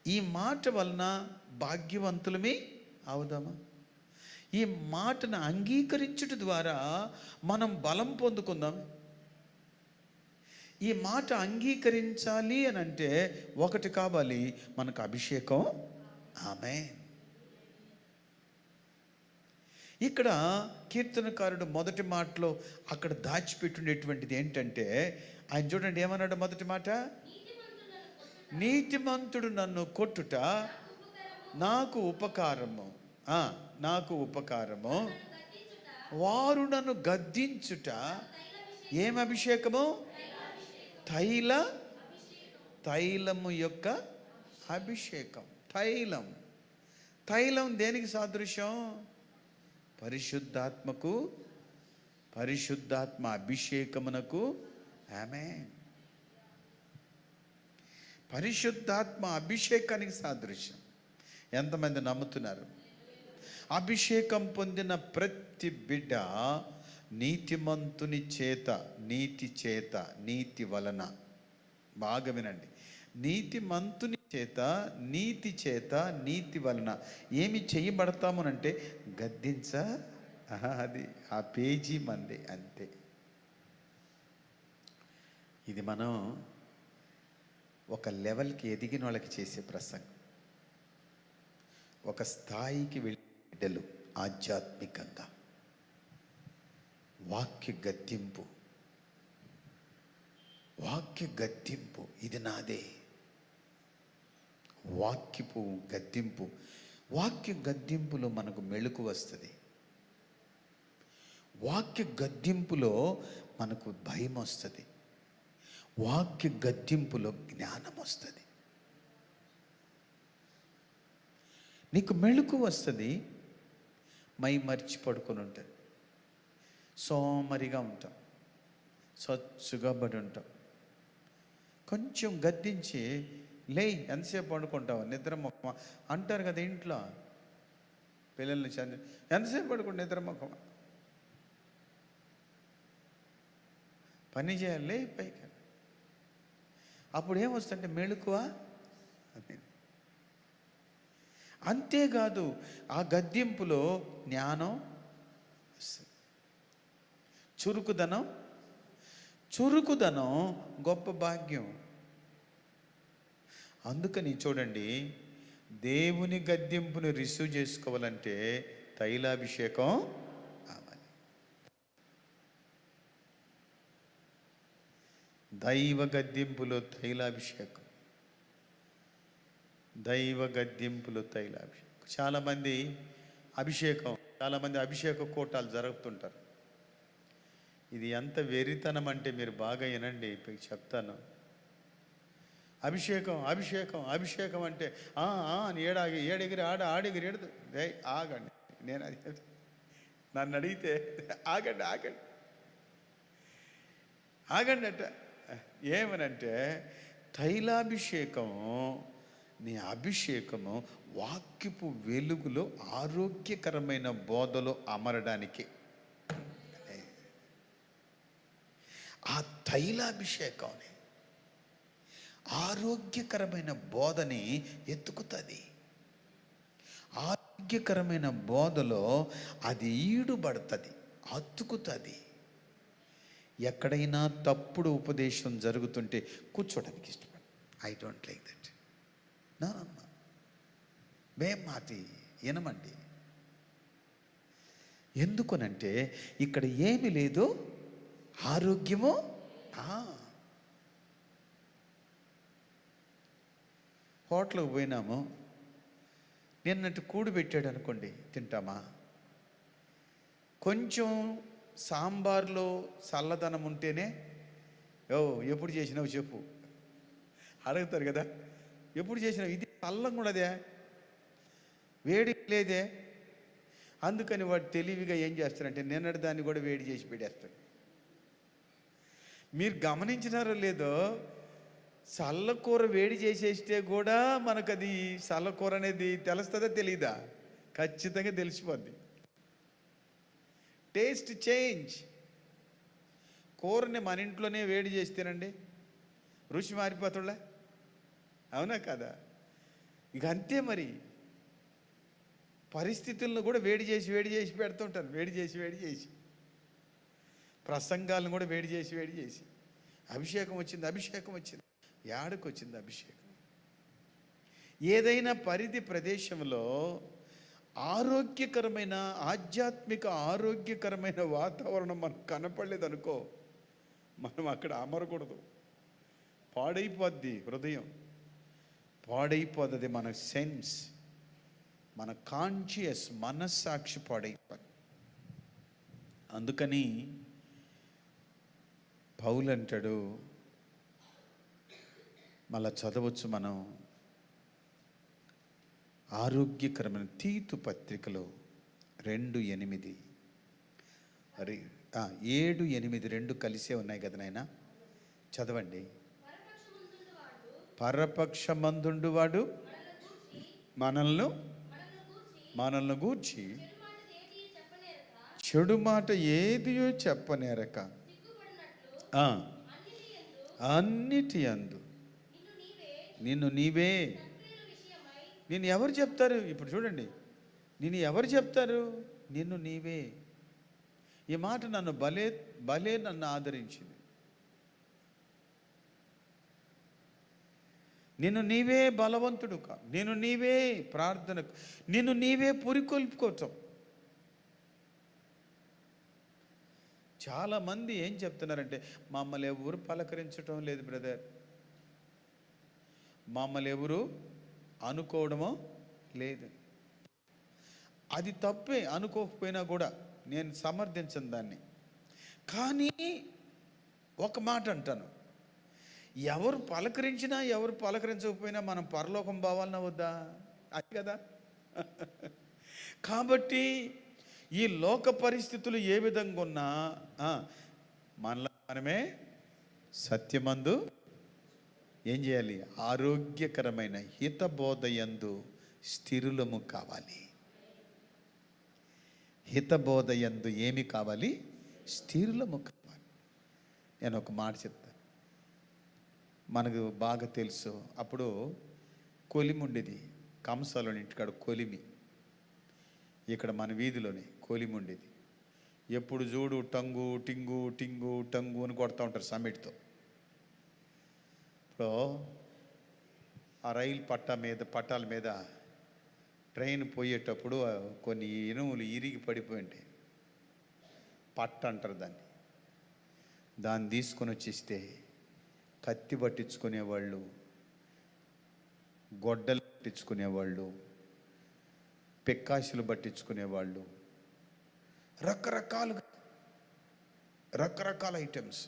ఈ మాట వలన భాగ్యవంతులమే అవుదామా? ఈ మాటను అంగీకరించుట ద్వారా మనం బలం పొందుకుందాం. ఈ మాట అంగీకరించాలి అని అంటే ఒకటి కావాలి, మనకు అభిషేకం. ఆమేన్. ఇక్కడ కీర్తనకారుడు మొదటి మాటలో అక్కడ దాచిపెట్టినటువంటిది ఏంటంటే, ఆయన చూడండి ఏమన్నాడు మొదటి మాట, నీతిమంతుడు నన్ను కొట్టుట నాకు ఉపకారము. నాకు ఉపకారము. వారు నన్ను గద్దించుట ఏం అభిషేకము? తైలము యొక్క అభిషేకం. తైలం దేనికి సాదృశ్యం? పరిశుద్ధాత్మ అభిషేకమునకు. ఆమేన్. పరిశుద్ధాత్మ అభిషేకానికి సాదృశ్యం. ఎంతమంది నమ్ముతున్నారు? అభిషేకం పొందిన ప్రతి బిడ్డ నీతిమంతుని చేత, నీతి వలన, బాగా వినండి, నీతిమంతుని చేత, నీతి వలన ఏమి చేయబడతామనంటే అది ఆ పేజీ మంది అంతే. ఇది మనం ఒక లెవెల్కి ఎదిగిన వాళ్ళకి చేసే ప్రసంగం. ఒక స్థాయికి వెళ్ళి బిడ్డలు ఆధ్యాత్మికంగా వాక్య గద్దింపు ఇది నాదే. వాక్య గద్దింపులో మనకు మెళుకు వస్తుంది. వాక్య గద్దింపులో మనకు భయం వస్తుంది. వాక్య గద్దింపులో జ్ఞానం వస్తుంది. నీకు మెళుకు వస్తుంది, మై మర్చి పడుకొని ఉంటుంది, సోమరిగా ఉంటాం, సచ్చుగా పడి ఉంటాం. కొంచెం గద్దించి లే, ఎంతసేపు పడుకుంటావు, నిద్ర ముఖమా అంటారు కదా ఇంట్లో పిల్లల్ని. ఎంతసేపు పడుకుంటా, నిద్ర ముఖమా, పని చేయాలి పైకి. అప్పుడు ఏమొస్తుంటే మెళుకువా. అంతేకాదు, ఆ గద్దింపులో జ్ఞానం, చురుకుదనం గొప్ప భాగ్యం. అందుకని చూడండి, దేవుని గద్దింపును రిసీవ్ చేసుకోవాలంటే తైలాభిషేకం కావాలి. దైవ గద్దింపులో తైలాభిషేకం. చాలామంది అభిషేక కూటాలు జరుపుతుంటారు. ఇది ఎంత వెరితనం అంటే మీరు బాగా వినండి, ఇప్పుడు చెప్తాను. అభిషేకం అభిషేకం అభిషేకం అంటే అని ఏడెగిరి ఆడెగిరి ఏడు. ఆగండి, నేను అది నన్ను అడిగితే ఆగండి ఆగండి ఆగండి అట. ఏమనంటే తైలాభిషేకము, నీ అభిషేకము వాక్యపు వెలుగులో ఆరోగ్యకరమైన బోధలో అమరడానికి. ఆ తైలాభిషేకం ఆరోగ్యకరమైన బోధని ఎత్తుకుతుంది. ఆరోగ్యకరమైన బోధలో అది ఈడుబడుతుంది, అతుకుతుంది. ఎక్కడైనా తప్పుడు ఉపదేశం జరుగుతుంటే కూర్చోడానికి ఇష్టపడ. I don't like that. నా మేం మాటి వినమండి. ఎందుకనంటే ఇక్కడ ఏమి లేదు, ఆరోగ్యము. హోటల్కి పోయినాము, నిన్నట్టు కూడు పెట్టాడు అనుకోండి, తింటామా? కొంచెం సాంబార్లో చల్లదనం ఉంటేనే ఎప్పుడు చేసినావు చెప్పు అడుగుతారు కదా. ఎప్పుడు చేసినావు? ఇది చల్లంగా ఉన్నదే, వేడి లేదే. అందుకని వాడు తెలివిగా ఏం చేస్తారంటే నిన్నటి దాన్ని కూడా వేడి చేసి పెట్టేస్తాడు. మీరు గమనించినారో లేదో, చల్లకూర వేడి చేసేస్తే కూడా మనకు అది చల్లకూర అనేది తెలుస్తుందా తెలీదా? ఖచ్చితంగా తెలిసిపోద్ది. Taste change. కూరని మన ఇంట్లోనే వేడి చేస్తేనండి రుచి మారిపోతుందా? అవునా కదా? ఇక అంతే మరి. పరిస్థితులను కూడా వేడి చేసి పెడుతుంటారు. వేడి చేసి ప్రసంగాలను కూడా వేడి చేసి అభిషేకం వచ్చింది. యాడకు వచ్చింది అభిషేకం? ఏదైనా పరిధి ప్రదేశంలో ఆరోగ్యకరమైన ఆధ్యాత్మిక ఆరోగ్యకరమైన వాతావరణం మనకు కనపడలేదనుకో, మనం అక్కడ అమరకూడదు. పాడైపోద్ది హృదయం, పాడైపోతుంది మన సెన్స్, మన కాన్షియస్ మనస్సాక్షి పాడైపోద్ది. అందుకని పౌలు అంటాడు, మళ్ళా చదవచ్చు మనం, ఆరోగ్యకరమైన తీతు పత్రికలో 2:8 7-8 2 కలిసే ఉన్నాయి కదా నాయన, చదవండి. పరపక్షమందుండు వాడు మనల్ని గూర్చి చెడు మాట ఏదియో చెప్పనేరక అన్నిటి అందు నిన్ను నీవే. నిన్ను ఎవరు చెప్తారు? ఇప్పుడు చూడండి, నిన్ను ఎవరు చెప్తారు? నిన్ను నీవే. ఈ మాట నన్ను భలే నన్ను ఆదరించింది. నిన్ను నీవే బలవంతుడు కా, నిన్ను నీవే ప్రార్థనకు, నిన్ను నీవే పురికొల్పుకోవటం. చాలామంది ఏం చెప్తున్నారంటే, మమ్మల్ని ఎవరు పలకరించటం లేదు బ్రదర్, మమ్మల్ని ఎవరు అనుకోవడమో లేదు. అది తప్పే, అనుకోకపోయినా కూడా నేను సమర్థించను దాన్ని. కానీ ఒక మాట అంటాను, ఎవరు పలకరించినా ఎవరు పలకరించకపోయినా మనం పరలోకం పోవాలన్నా వద్దా? అది కదా. కాబట్టి ఈ లోక పరిస్థితులు ఏ విధంగా ఉన్నా మనలో మనమే సత్యమందు ఏం చేయాలి? ఆరోగ్యకరమైన హితబోధయందు స్థిరులము కావాలి. హితబోధయందు ఏమి కావాలి? స్థిరులము కావాలి. నేను ఒక మాట చెప్తాను, మనకు బాగా తెలుసు. అప్పుడు కొలిమి ఉండేది, కంసాలోని ఇంటికాడ కొలిమి. ఇక్కడ మన వీధిలోనే కొలిమి ఉండేది. ఎప్పుడు చూడు టంగు టింగు టింగు టంగు అని కొడతా ఉంటారు సమ్మిట్తో. ఇప్పుడు ఆ రైలు పట్టాల మీద ట్రైన్ పోయేటప్పుడు కొన్ని ఇనుములు ఇరిగి పడిపోయి ఉంటాయి. పట్ట అంటారు దాన్ని. దాన్ని తీసుకొని వచ్చేస్తే కత్తి పట్టించుకునేవాళ్ళు, గొడ్డలు పట్టించుకునేవాళ్ళు, పెక్కాసులు పట్టించుకునేవాళ్ళు, రకరకాల ఐటమ్స్.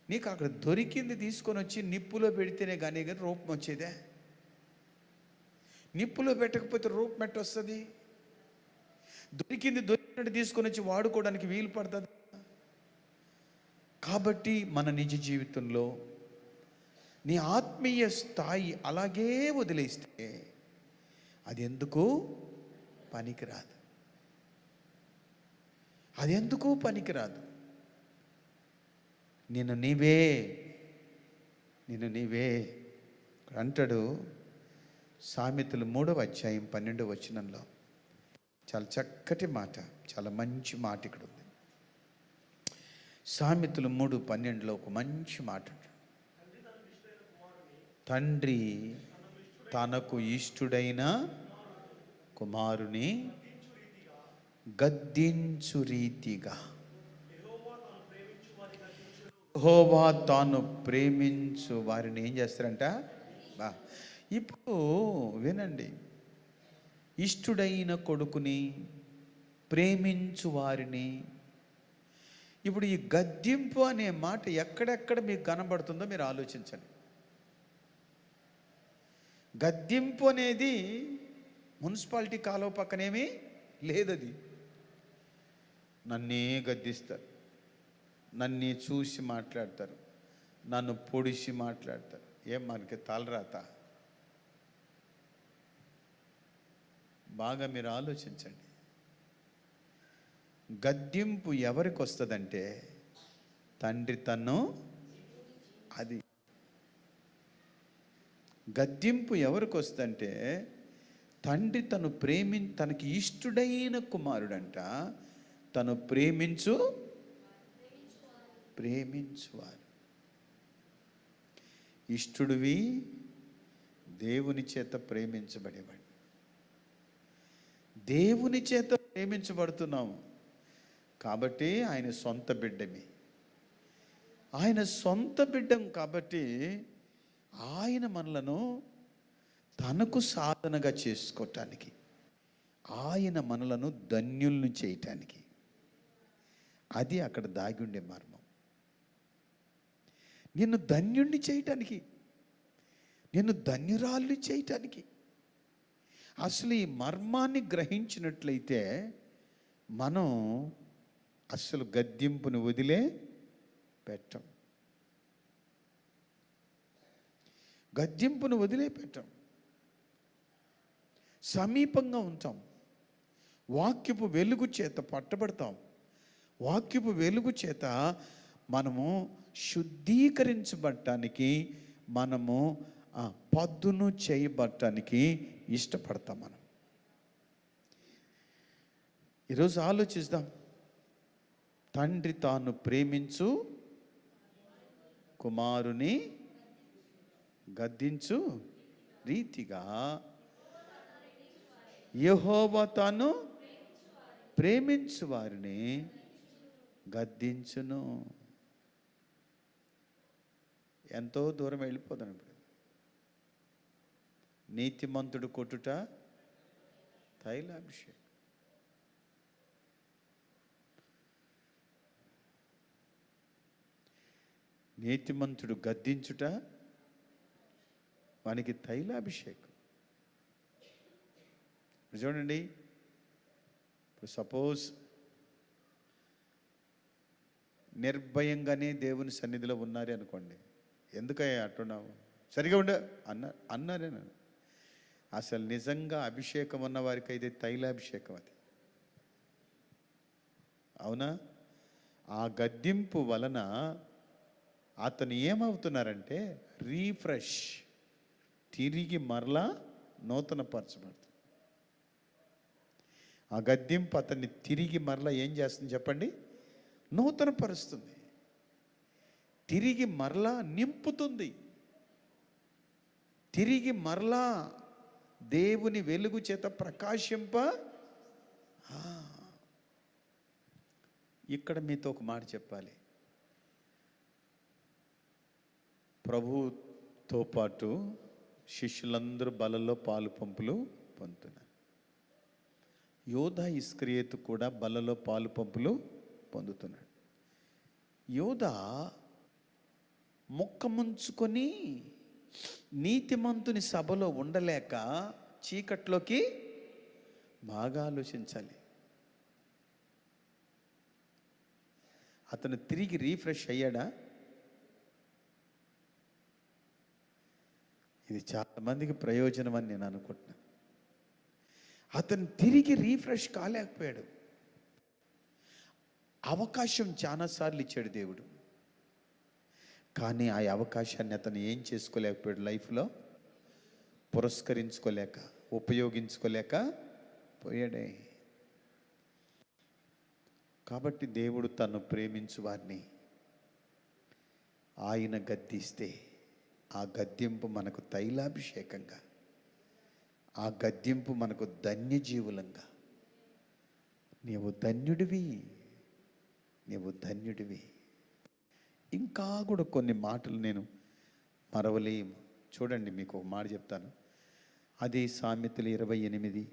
నీకు అక్కడ దొరికింది తీసుకొని వచ్చి నిప్పులో పెడితేనే కానీ రూపం వచ్చేదే. నిప్పులో పెట్టకపోతే రూపం ఎట్ట వస్తుంది? దొరికినట్టు తీసుకొని వచ్చి వాడుకోవడానికి వీలు పడుతుంది. కాబట్టి మన నిజ జీవితంలో నీ ఆత్మీయ స్థాయి అలాగే వదిలేస్తే అది ఎందుకు పనికిరాదు. అది ఎందుకు పనికిరాదు. నిన్ను నీవే అంటాడు సామెతలు 3వ అధ్యాయం 12వ వచనంలో. చాలా చక్కటి మాట, చాలా మంచి మాట ఇక్కడ ఉంది. సామెతలు 3:12లో ఒక మంచి మాట. తండ్రి తనకు ఇష్టుడైన కుమారుని గద్దించు రీతిగా యెహోవా తాను ప్రేమించు వారిని ఏం చేస్తారంట? ఇప్పుడు వినండి, ఇష్టుడైన కొడుకుని ప్రేమించు వారిని. ఇప్పుడు ఈ గద్దింపు అనే మాట ఎక్కడెక్కడ మీకు కనబడుతుందో మీరు ఆలోచించండి. గద్దింపు అనేది మున్సిపాలిటీ కాలువ పక్కనేమీ లేదది. నన్నే గద్దిస్తారు, నన్నే చూసి మాట్లాడతారు, నన్ను పొడిచి మాట్లాడతారు. ఏం మనకి తలరాత? బాగా మీరు ఆలోచించండి. గద్దింపు ఎవరికి వస్తుందంటే తండ్రి తన్ను, అది గద్దింపు ఎవరికి వస్తుందంటే తండ్రి తనకి ఇష్టుడైన కుమారుడంట తను ప్రేమించువారు. ఇష్టుడివి దేవుని చేత ప్రేమించబడేవాడు. దేవుని చేత ప్రేమించబడుతున్నాము కాబట్టి ఆయన సొంత బిడ్డమే. ఆయన సొంత బిడ్డం కాబట్టి ఆయన మనలను తనకు సాధనగా చేసుకోవటానికి, ఆయన మనలను ధన్యులను చేయటానికి, అది అక్కడ దాగి ఉండే మర్మం. నిన్ను ధన్యుణ్ణి చేయటానికి, నిన్ను ధన్యురాల్ని చేయటానికి. అసలు ఈ మర్మాన్ని గ్రహించినట్లయితే మనం అసలు గద్దింపుని వదిలే పెట్టం. గద్దింపును వదిలేపెట్టాం. సమీపంగా ఉంటాం. వాక్యపు వెలుగు చేత పట్టబడతాం. వాక్యపు వెలుగు చేత మనము శుద్ధీకరించబడటానికి, మనము పద్దును చేయబడటానికి ఇష్టపడతాం. మనం ఈరోజు ఆలోచిద్దాం. తండ్రి తాను ప్రేమించు కుమారుని గద్దించు రీతిగా యెహోవా తాను ప్రేమించు వారిని గద్దించును. ఎంతో దూరం వెళ్ళిపోతాను. ఇప్పుడు నీతిమంతుడు కొట్టుట తైలాభిషేకం. నీతిమంతుడు గద్దించుట వానికి తైలాభిషేకం. చూడండి, ఇప్పుడు సపోజ్ నిర్భయంగానే దేవుని సన్నిధిలో ఉన్నారు అనుకోండి. ఎందుకయ్యా అంటున్నావు? సరిగా ఉండ అన్నారే. అసలు నిజంగా అభిషేకం ఉన్న వారికి అయితే తైలాభిషేకం అది. అవునా? ఆ గద్దింపు వలన అతను ఏమవుతున్నారంటే రీఫ్రెష్, తిరిగి మరలా నూతనపరచబడుతుంది. ఆ గద్దింపు అతన్ని తిరిగి మరలా ఏం చేస్తుంది చెప్పండి? నూతనపరుస్తుంది, తిరిగి మరలా నింపుతుంది, తిరిగి మరలా దేవుని వెలుగు చేత ప్రకాశింప. ఇక్కడ మీతో ఒక మాట చెప్పాలి. ప్రభుతో పాటు శిష్యులందరూ బలలో పాలు పంపులు పొందుతున్నారు. యోధా ఇస్కరియోతు కూడా బలలో పాలు పంపులు పొందుతున్నాడు. యోధ మొక్క ముంచుకొని నీతిమంతుని సభలో ఉండలేక చీకట్లోకి బాగా ఆలోచించాలి. అతను తిరిగి రీఫ్రెష్ అయ్యాడా? ఇది చాలామందికి ప్రయోజనం అని నేను అనుకుంటున్నాను. అతను తిరిగి రీఫ్రెష్ కాలేకపోయాడు. అవకాశం చాలాసార్లు ఇచ్చాడు దేవుడు, కానీ ఆ అవకాశాన్ని అతను ఏం చేసుకోలేకపోయాడు, లైఫ్లో పురస్కరించుకోలేక, ఉపయోగించుకోలేక పోయాడే. కాబట్టి దేవుడు తను ప్రేమించు వారిని ఆయన గద్దిస్తే ఆ గద్దింపు మనకు తైలాభిషేకంగా, ఆ గద్దింపు మనకు ధన్యజీవులంగా, నీవు ధన్యుడివి, నీవు ధన్యుడివి. ఇంకా కూడా కొన్ని మాటలు నేను మరవలేము. చూడండి, మీకు ఒక మాట చెప్తాను. అది సామెతలు 28,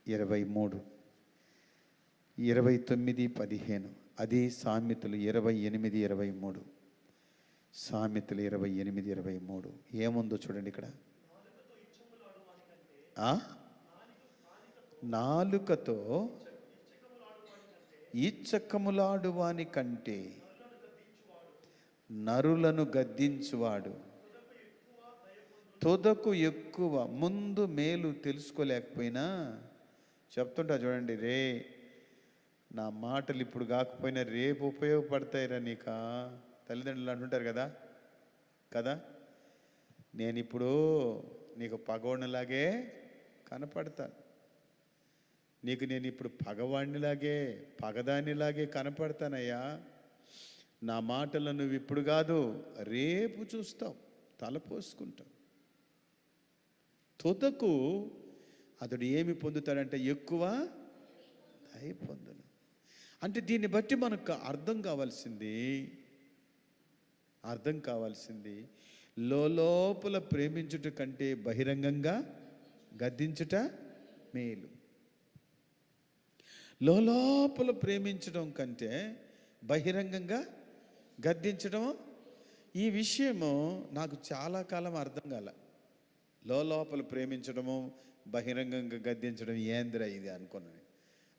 23, 29, 15. అది సామెతలు 28, 23. సామెతలు 28, 23 ఏముందో చూడండి ఇక్కడ. నాలుకతో ఇచ్చకములాడు వాని కంటే నరులను గద్దించువాడు తొదకు ఎక్కువ. ముందు మేలు తెలుసుకోలేకపోయినా చెప్తుంటా చూడండి, రే నా మాటలు ఇప్పుడు కాకపోయినా రేపు ఉపయోగపడతాయిరా నీకా. తల్లిదండ్రులు అంటుంటారు కదా కదా, నేను ఇప్పుడు నీకు పగవాడినిలాగే కనపడతాను, నీకు నేను ఇప్పుడు పగవాడినిలాగే పగదానిలాగే కనపడతానయ్యా. నా మాటలు నువ్వు ఇప్పుడు కాదు రేపు చూస్తావు, తలపోసుకుంటావు. తుదకు అతడు ఏమి పొందుతాడంటే ఎక్కువ దయ పొందును. అంటే దీన్ని బట్టి మనకు అర్థం కావాల్సింది లోపల ప్రేమించుట కంటే బహిరంగంగా గద్దించుట మేలు. లోపల ప్రేమించడం కంటే బహిరంగంగా గద్దించడం, ఈ విషయము నాకు చాలా కాలం అర్థం కాల. లోపల ప్రేమించడము బహిరంగంగా గద్దించడం ఏందిరా ఇది అనుకున్నాను.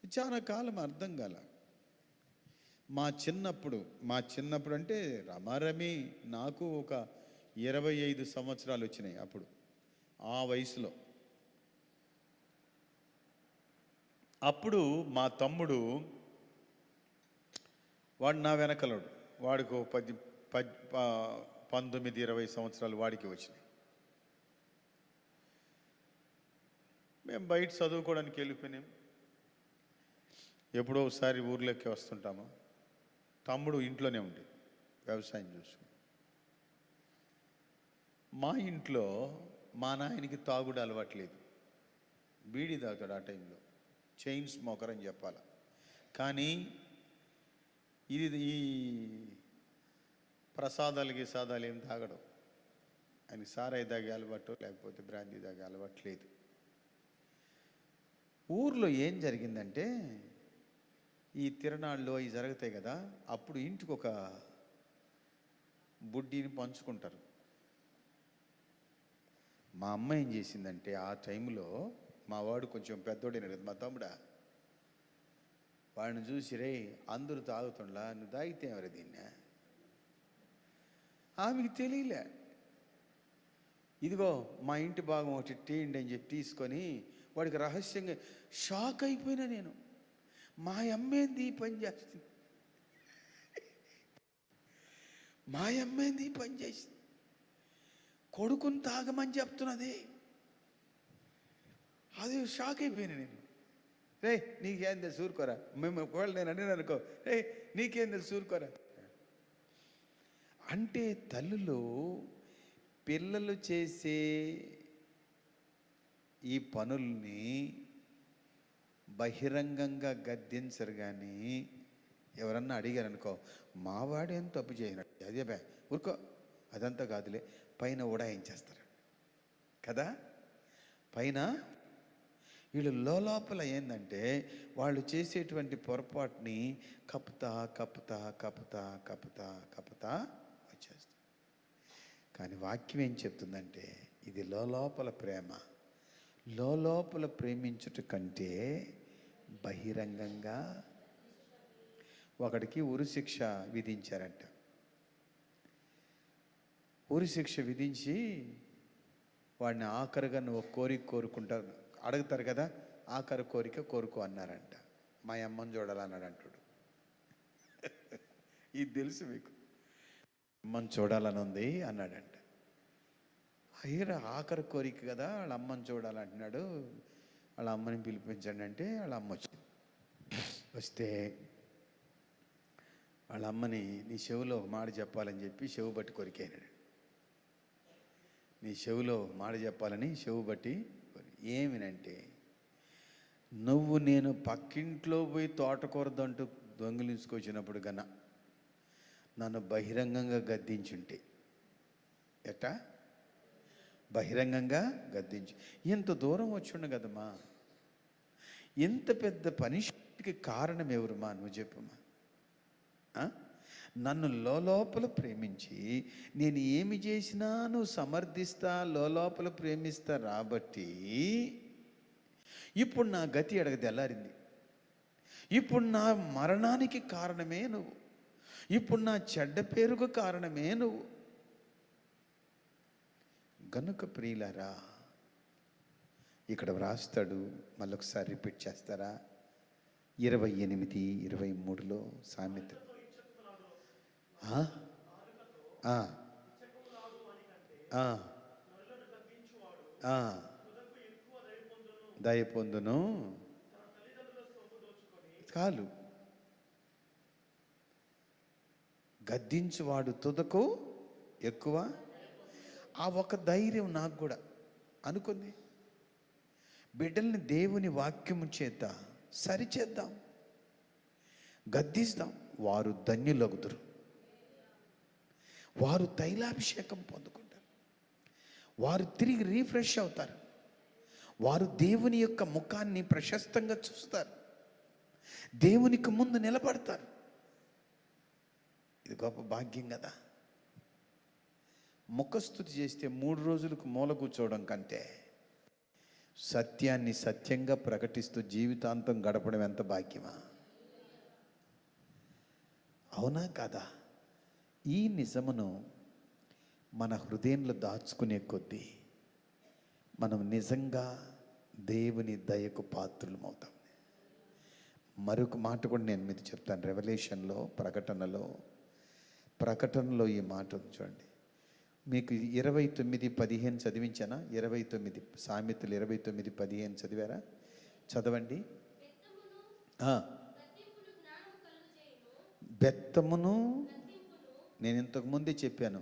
చాలా కాలం అర్థం కాల. మా చిన్నప్పుడు అంటే రమారమి నాకు ఒక 25 సంవత్సరాలు వచ్చినాయి అప్పుడు. ఆ వయసులో అప్పుడు మా తమ్ముడు, వాడు నా వెనకలోడు, వాడికి 19-20 సంవత్సరాలు వాడికి వచ్చినాయి. మేము బయట చదువుకోవడానికి వెళ్ళిపోయినాం. ఎప్పుడో ఒకసారి ఊర్లోకి వస్తుంటాము. తమ్ముడు ఇంట్లోనే ఉండి వ్యవసాయం చూసుకుని. మా ఇంట్లో మా నాయనకి తాగుడు అలవాట్లేదు, బీడీ తాగుతాడు. ఆ టైంలో చైన్ స్మోకర్ అని చెప్పాలి. కానీ ఇది ఈ ప్రసాదాలు ఏం తాగడం. ఆయన సారాయి తాగే అలవాటు లేకపోతే బ్రాందీ తాగే అలవాటు లేదు. ఊర్లో ఏం జరిగిందంటే, ఈ తిరణాళ్ళు అవి జరుగుతాయి కదా, అప్పుడు ఇంటికి ఒక బుడ్డిని పంచుకుంటారు. మా అమ్మ ఏం చేసిందంటే, ఆ టైంలో మా వాడు కొంచెం పెద్దోడైనాడు కదా, మా తమ్ముడా, వాడిని చూసి, రే అందరూ తాగుతుండలా, నువ్వు తాగితే ఎవరు దీన్ని? ఆమెకి తెలియలే. ఇదిగో మా ఇంటి భాగం ఒకటి టీండి అని చెప్పి తీసుకొని వాడికి రహస్యంగా షాక్ అయిపోయినా నేను. మా అమ్మేంది ఈ పని చేస్తుంది, మా అమ్మేంది ఈ పని చేసింది, కొడుకుని తాగమని చెప్తున్నది. అది షాక్ అయిపోయినా నేను. రే నీకేం తెలుసు ఊరుకోరా, మేము ఒకవేళ నేను అడిగిన అనుకో, రే నీకేం తెలుసు ఊరుకోరా అంటే, తల్లులు పిల్లలు చేసే ఈ పనుల్ని బహిరంగంగా గద్దించరు. కానీ ఎవరన్నా అడిగారు అనుకో, మావాడేం తప్పు చేయనట్టు, అదే బా ఊరుకో, అదంతా కాదులే, పైన ఉడాయించేస్తారు కదా. పైన వీళ్ళు లోపల ఏంటంటే వాళ్ళు చేసేటువంటి పొరపాటుని కపుతా కపుతా కపుతా కపుతా కపుతా వచ్చేస్తారు. కానీ వాక్యం ఏం చెప్తుందంటే ఇది లోపల ప్రేమ. లోపల ప్రేమించుట కంటే బహిరంగంగా. ఒకడికి ఉరిశిక్ష విధించారంట. ఉరిశిక్ష విధించి వాడిని ఆఖరిగా నువ్వు కోరిక కోరుకుంటారు అడుగుతారు కదా, ఆఖరి కోరిక కోరుకో అన్నారంట. మా అమ్మని చూడాలన్నాడు అంటాడు. ఇది తెలుసు మీకు, అమ్మని చూడాలని ఉంది అన్నాడంట. అయ్యరా ఆఖరి కోరిక కదా, వాళ్ళ అమ్మని చూడాలంటున్నాడు, వాళ్ళ అమ్మని పిలిపించండి అంటే వాళ్ళ అమ్మ వచ్చింది. వస్తే వాళ్ళ అమ్మని నీ చెవిలో ఒక మాట చెప్పాలని చెప్పి చెవు బట్టి కొరికాడు. నీ చెవిలో మాట చెప్పాలని చెవు బట్టి ఏమినంటే, నువ్వు నేను పక్కింట్లో పోయి తోటకూరదంటూ దొంగిలించుకొచ్చినప్పుడు కన్నా నన్ను బహిరంగంగా గద్దించుంటే. ఎట్టా బహిరంగంగా గద్దించు. ఇంత దూరం వచ్చుండు కదమ్మా, ఇంత పెద్ద పనిష్మెంట్కి కారణం ఎవరుమా నువ్వు చెప్పుమా. నన్ను లోపల ప్రేమించి నేను ఏమి చేసినా నువ్వు సమర్థిస్తా, లోపల ప్రేమిస్తా రాబట్టి ఇప్పుడు నా గతి ఎడగదెల్లారింది. ఇప్పుడు నా మరణానికి కారణమే నువ్వు, ఇప్పుడు నా చెడ్డ పేరుకు కారణమే నువ్వు. గనుక ప్రియులారా, ఇక్కడ వ్రాస్తాడు, మళ్ళొకసారి రిపీట్ చేస్తారా? 28:23 సామెత. దయ పొందును కాలు. గద్దించువాడు తుదకు ఎక్కువ. ఆ ఒక ధైర్యం నాకు కూడా అనుకుంది. బిడ్డల్ని దేవుని వాక్యము చేత సరిచేద్దాం, గద్దిస్తాం. వారు ధన్యులగుదురు, వారు తైలాభిషేకం పొందుకుంటారు, వారు తిరిగి రీఫ్రెష్ అవుతారు, వారు దేవుని యొక్క ముఖాన్ని ప్రశస్తంగా చూస్తారు, దేవునికి ముందు నిలబడతారు. ఇది గొప్ప భాగ్యం కదా. ముఖస్తుతి చేస్తే 3 రోజులకు మూల కూర్చోవడం కంటే సత్యాన్ని సత్యంగా ప్రకటిస్తూ జీవితాంతం గడపడం ఎంత భాగ్యమా. అవునా కాదా? ఈ నిజమును మన హృదయంలో దాచుకునే కొద్దీ మనం నిజంగా దేవుని దయకు పాత్రులమవుతాం. మరొక మాట కూడా నేను మీకు చెప్తాను. రెవల్యూషన్లో ప్రకటనలో ఈ మాట ఉంది చూడండి. మీకు 29:15 చదివించానా? 29 సామెతలు 29:15 చదివారా? చదవండి. బెత్తమును, నేను ఇంతకుముందే చెప్పాను,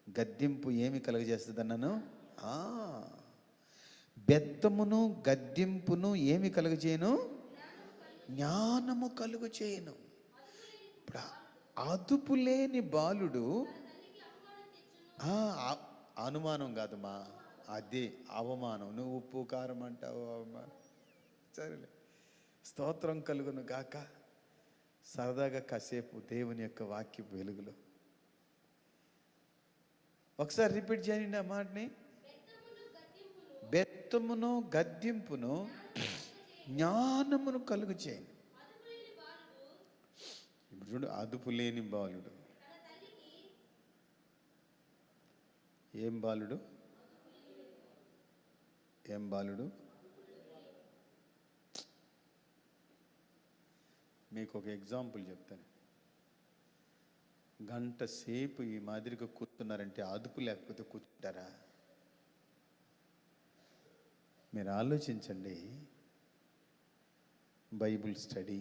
గద్దింపు ఏమి కలుగజేస్తుంది అన్నాను? బెత్తమును గద్దింపును ఏమి కలుగజేయను? జ్ఞానము కలుగజేయను. ఇప్పుడు అదుపు లేని బాలుడు, అనుమానం కాదుమా, అదే అవమానం. నువ్వు ఉప్పు కారం అంటావు, అవమానం. సరేలే, స్తోత్రం కలుగును గాక. సరదాగా కాసేపు దేవుని యొక్క వాక్యపు వెలుగులో ఒకసారి రిపీట్ చేయండి ఆ మాటని. బెత్తమును గద్దింపును జ్ఞానమును కలుగు చేయండి. ఇప్పుడు చూడు, అదుపు లేని బాలుడు. ఏం బాలుడు? ఏం బాలుడు? మీకు ఒక ఎగ్జాంపుల్ చెప్తాను. గంట సేపు ఈ మాదిరిగా కూర్చున్నారంటే అదుపు లేకపోతే కూర్చుంటారా? మీరు ఆలోచించండి. బైబిల్ స్టడీ,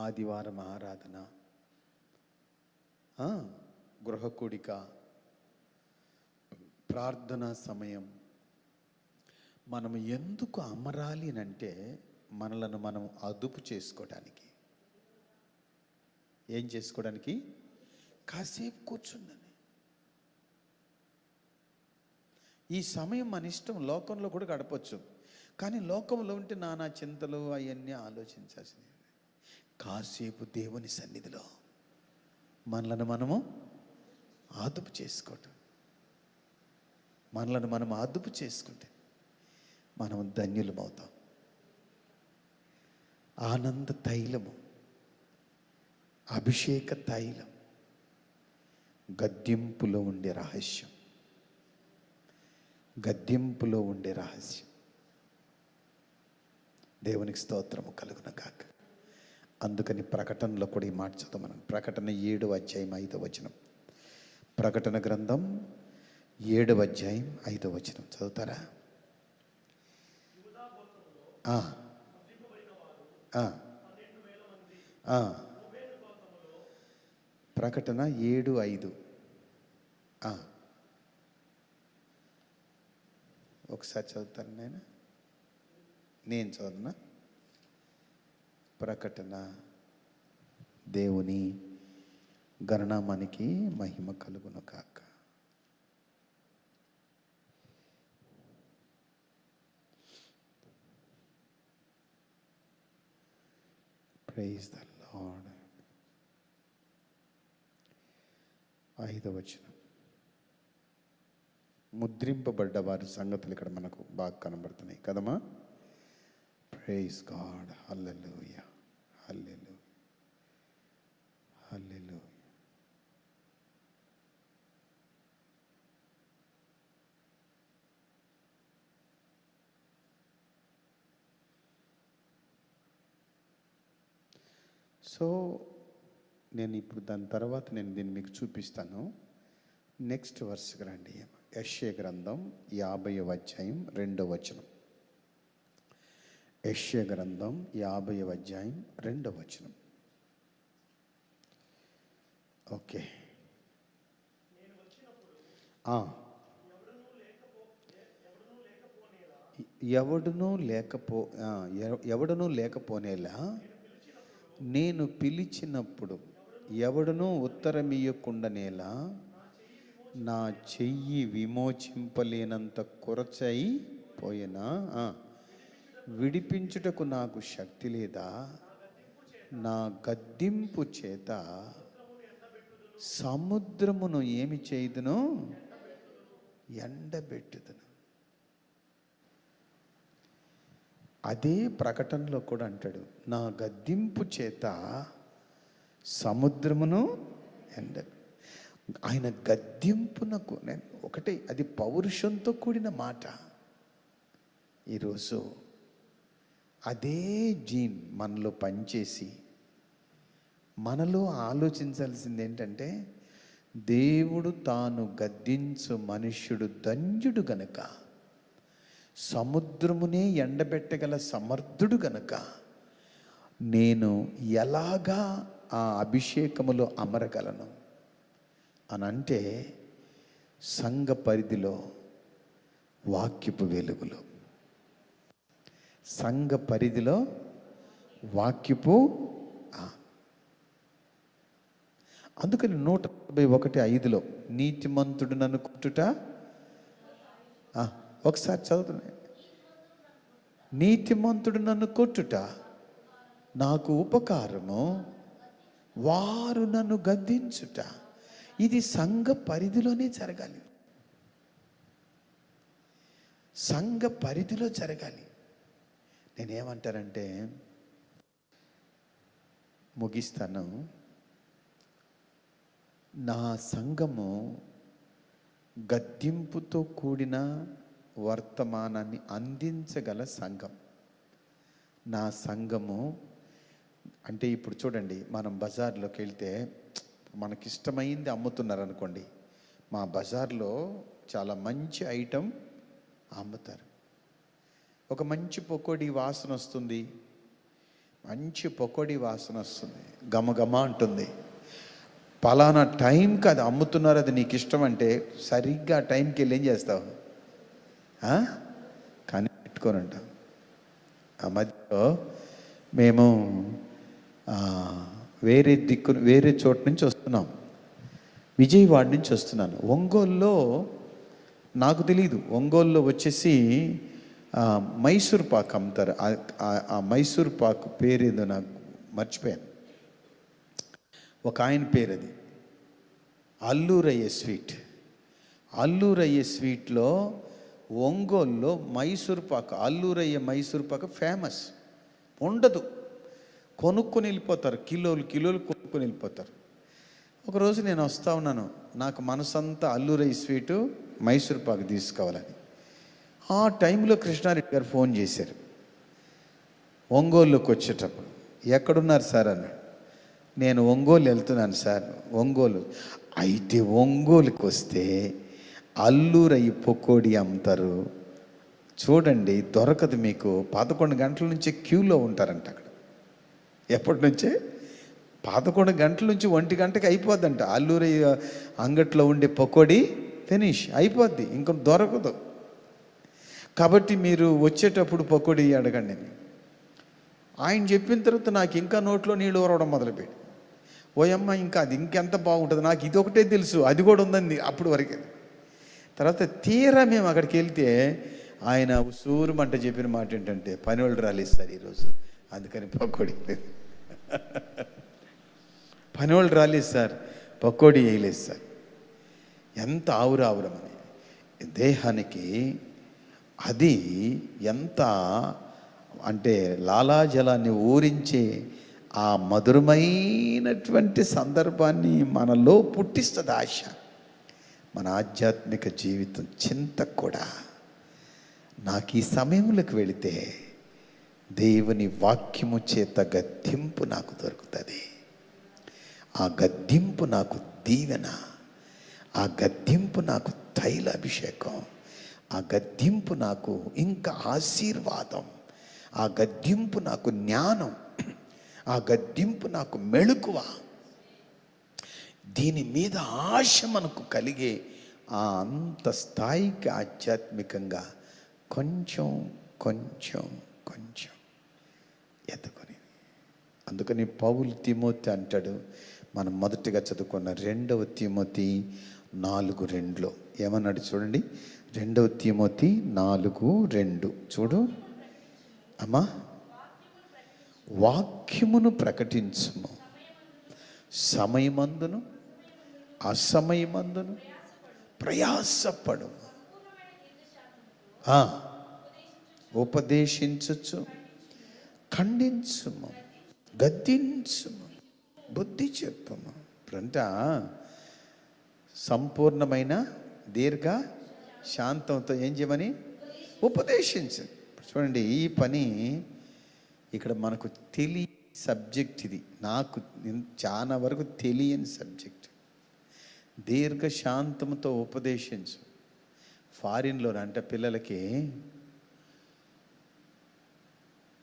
ఆదివారం ఆరాధన, గృహ కూడిక, ప్రార్థనా సమయం. మనం ఎందుకు అమరాలి అంటే మనలను మనం అదుపు చేసుకోవడానికి. ఏం చేసుకోవడానికి? కాసేపు కూర్చుందని. ఈ సమయం మన ఇష్టం, లోకంలో కూడా గడపచ్చు. కానీ లోకంలో ఉంటే నానా చింతలు అవన్నీ ఆలోచించాల్సింది. కాసేపు దేవుని సన్నిధిలో మనలను మనము ఆదుపు చేసుకోవటం, మనలను మనం ఆదుపు చేసుకుంటే మనం ధన్యులమవుతాం. ఆనంద తైలము, అభిషేక తైలం, గద్దింపులో ఉండే రహస్యం, గద్దింపులో ఉండే రహస్యం. దేవునికి స్తోత్రము కలుగును గాక. అందుకని ప్రకటనలో కూడా ఈ మాట చదవమని. ప్రకటన 7వ అధ్యాయం 5వ వచనం. ప్రకటన గ్రంథం 7వ అధ్యాయం 5వ వచనం చదువుతారా? ప్రకటన 7:5. ఒకసారి చదువుతాను నేను చదువునా? ప్రకటన. దేవుని గణనామానికి మహిమ కలుగును కాక. Praise the Lord. 5వ వచనం. ముద్రింపబడ్డ వారి సంగతులు ఇక్కడ మనకు బాగా కనబడుతున్నాయి కదమ్మా. Praise God. హల్లెలూయా, హల్లెలూయా, హల్లెలూయా. సో నేను ఇప్పుడు దాని తర్వాత నేను దీన్ని మీకు చూపిస్తాను. నెక్స్ట్ వర్స్కి రండి. యెషయా గ్రంథం 50వ అధ్యాయం 2వ వచనం. యెషయా గ్రంథం 50వ అధ్యాయం 2వ వచనం. ఓకే. ఎవడునూ లేకపోనేలా నేను పిలిచినప్పుడు ఎవడునూ ఉత్తరమియ్యకుండానేలా నా చెయ్యి విమోచింపలేనంత కొరచైపోయినా విడిపించుటకు నాకు శక్తి లేదా? నా గద్దింపు చేత సముద్రమును ఏమి చేయుదును? ఎండబెట్టుదును. అదే ప్రకటనలో కూడా అంటాడు, నా గద్దింపు చేత సముద్రమును ఆయన గద్దింపునకు. నేను ఒకటే, అది పౌరుషంతో కూడిన మాట. ఈరోజు అదే జీన్ మనలో పనిచేసి మనలో ఆలోచించాల్సింది ఏంటంటే, దేవుడు తాను గద్దించు మనుష్యుడు ధన్యుడు గనుక, సముద్రమునే ఎండబెట్టగల సమర్థుడు గనుక, నేను ఎలాగా ఆ అభిషేకములో అమరగలను అని అంటే, సంఘ పరిధిలో వాక్యపు వెలుగులో, సంఘ పరిధిలో వాక్యపు. అందుకని 141:5 నీతిమంతుడు నన్ను కొట్టుట. ఒకసారి చదువుతున్నాయి. నీతిమంతుడు నన్ను కొట్టుట నాకు ఉపకారము, వారు నన్ను గద్దించుట. ఇది సంఘ పరిధిలోనే జరగాలి, సంఘ పరిధిలో జరగాలి. నేనేమంటారంటే, ముగిస్తాను, నా సంఘము గద్దింపుతో కూడిన వర్తమానాన్ని అందించగల సంఘం. నా సంఘము అంటే, ఇప్పుడు చూడండి, మనం బజార్లోకి వెళ్తే మనకిష్టమైంది అమ్ముతున్నారు అనుకోండి. మా బజార్లో చాలా మంచి ఐటెం అమ్ముతారు. ఒక మంచి పకోడీ వాసన వస్తుంది, మంచి పకోడీ వాసన వస్తుంది, గమగమ అంటుంది. పలానా టైంకి అది అమ్ముతున్నారు, అది నీకు ఇష్టం అంటే సరిగ్గా టైంకి వెళ్ళి ఏం చేస్తావు? కానీ పెట్టుకొని ఉంటాం. ఆ మధ్యలో మేము వేరే చోటు నుంచి వస్తున్నాం, విజయవాడ నుంచి వస్తున్నాను. ఒంగోలులో నాకు తెలీదు, ఒంగోలులో వచ్చేసి మైసూర్ పాక్ అమ్ముతారు. ఆ మైసూర్ పాక్ పేరేదో నాకు మర్చిపోయాను. ఒక ఆయన పేరు అది అల్లూరయ్య స్వీట్. అల్లూరయ్య స్వీట్లో ఒంగోలులో మైసూర్ పాక్, అల్లూరయ్య మైసూర్ పాక్ ఫేమస్. ఉండదు, కొనుక్కొని వెళ్ళిపోతారు, కిలోలు కొనుక్కొని వెళ్ళిపోతారు. ఒకరోజు నేను వస్తూ ఉన్నాను, నాకు మనసంతా అల్లూరయ్య స్వీటు మైసూర్ పాక్ తీసుకోవాలని. ఆ టైంలో కృష్ణారెడ్డి గారు ఫోన్ చేశారు. ఒంగోలులోకి వచ్చేటప్పుడు, ఎక్కడున్నారు సార్ అన్నాడు. నేను ఒంగోలు వెళ్తున్నాను సార్. ఒంగోలు అయితే ఒంగోలుకి వస్తే అల్లూరయ్య పకోడీ అమ్ముతారు చూడండి, దొరకదు మీకు. 11 గంటల నుంచి క్యూలో ఉంటారంట అక్కడ. ఎప్పటి నుంచే 11 గంటల నుంచి 1 గంటకి అయిపోద్దంట అల్లూరయ్య అంగట్లో ఉండే పకోడీ ఫినిష్ అయిపోద్ది, ఇంక దొరకదు. కాబట్టి మీరు వచ్చేటప్పుడు పకోడీ అడగండి. ఆయన చెప్పిన తర్వాత నాకు ఇంకా నోట్లో నీళ్ళు ఊరవడం మొదలుపెట్టి, ఓయమ్మ ఇంకా అది ఇంకెంత బాగుంటుంది, నాకు ఇది ఒకటే తెలుసు, అది కూడా ఉందండి అప్పుడు వరకే. తర్వాత తీరా మేము అక్కడికి వెళ్తే ఆయన సూరుమంట చెప్పిన మాట ఏంటంటే, పని వాళ్ళు రాలేస్తారు ఈరోజు, అందుకని పకోడీ లేదు. పని వాళ్ళు రాలేదు సార్, పకోడీ వేయలేదు సార్. ఎంత ఆవురావురమని దేహానికి అది ఎంత అంటే లాలాజలాన్ని ఊరించే ఆ మధురమైనటువంటి సందర్భాన్ని మనలో పుట్టిస్తుంది ఆశ. మన ఆధ్యాత్మిక జీవితం చింత కూడా నాకు ఈ సమయంలోకి వెళితే దేవుని వాక్యము చేత గద్దింపు నాకు దొరుకుతుంది. ఆ గద్దింపు నాకు దీవెన, ఆ గద్దింపు నాకు తైలాభిషేకం, ఆ గద్దింపు నాకు ఇంకా ఆశీర్వాదం, ఆ గద్దింపు నాకు జ్ఞానం, ఆ గద్దింపు నాకు మెళుకువ. దీని మీద ఆశ మనకు కలిగే ఆ అంత స్థాయికి ఆధ్యాత్మికంగా కొంచెం కొంచెం కొంచెం ఎదుకొని. అందుకని పౌలు తిమోతి అంటాడు, మనం మొదటిగా చదువుకున్న 2వ తిమోతి 4:2 ఏమన్నాడు చూడండి. 2వ తిమోతి 4:2 చూడు అమ్మా. వాక్యమును ప్రకటించుము, సమయమందును అసమయమందును ప్రయాసపడు, ఉపదేశించచ్చు, ఖండించుము, గద్దించుము, బుద్ధి చెప్పుము. ఇప్పుడంట సంపూర్ణమైన దీర్ఘ శాంతంతో ఏం చేయమని ఉపదేశించు. చూడండి, ఈ పని ఇక్కడ మనకు తెలియ సబ్జెక్ట్, ఇది నాకు చాలా వరకు తెలియని సబ్జెక్ట్. దీర్ఘశాంతంతో ఉపదేశించు. ఫారిన్లో అంటే పిల్లలకి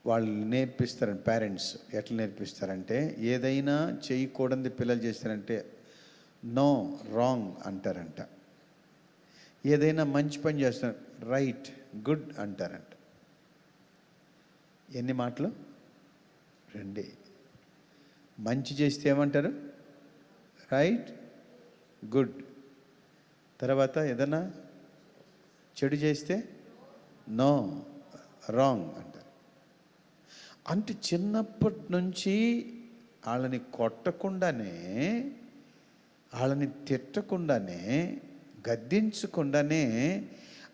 వాళ్ళు నేర్పిస్తారంట, పేరెంట్స్ ఎట్లా నేర్పిస్తారంటే, ఏదైనా చేయకూడదు పిల్లలు చేస్తారంటే నో, రాంగ్ అంటారంట. ఏదైనా మంచి పని చేస్తారు, రైట్, గుడ్ అంటారంట. ఎన్ని మాటలు? 2. మంచి చేస్తే ఏమంటారు? Right, good. తర్వాత ఏదైనా చెడు చేస్తే నో, రాంగ్ అంటారు. అంటే చిన్నప్పటి నుంచి వాళ్ళని కొట్టకుండానే, వాళ్ళని తిట్టకుండానే, గద్దించకుండానే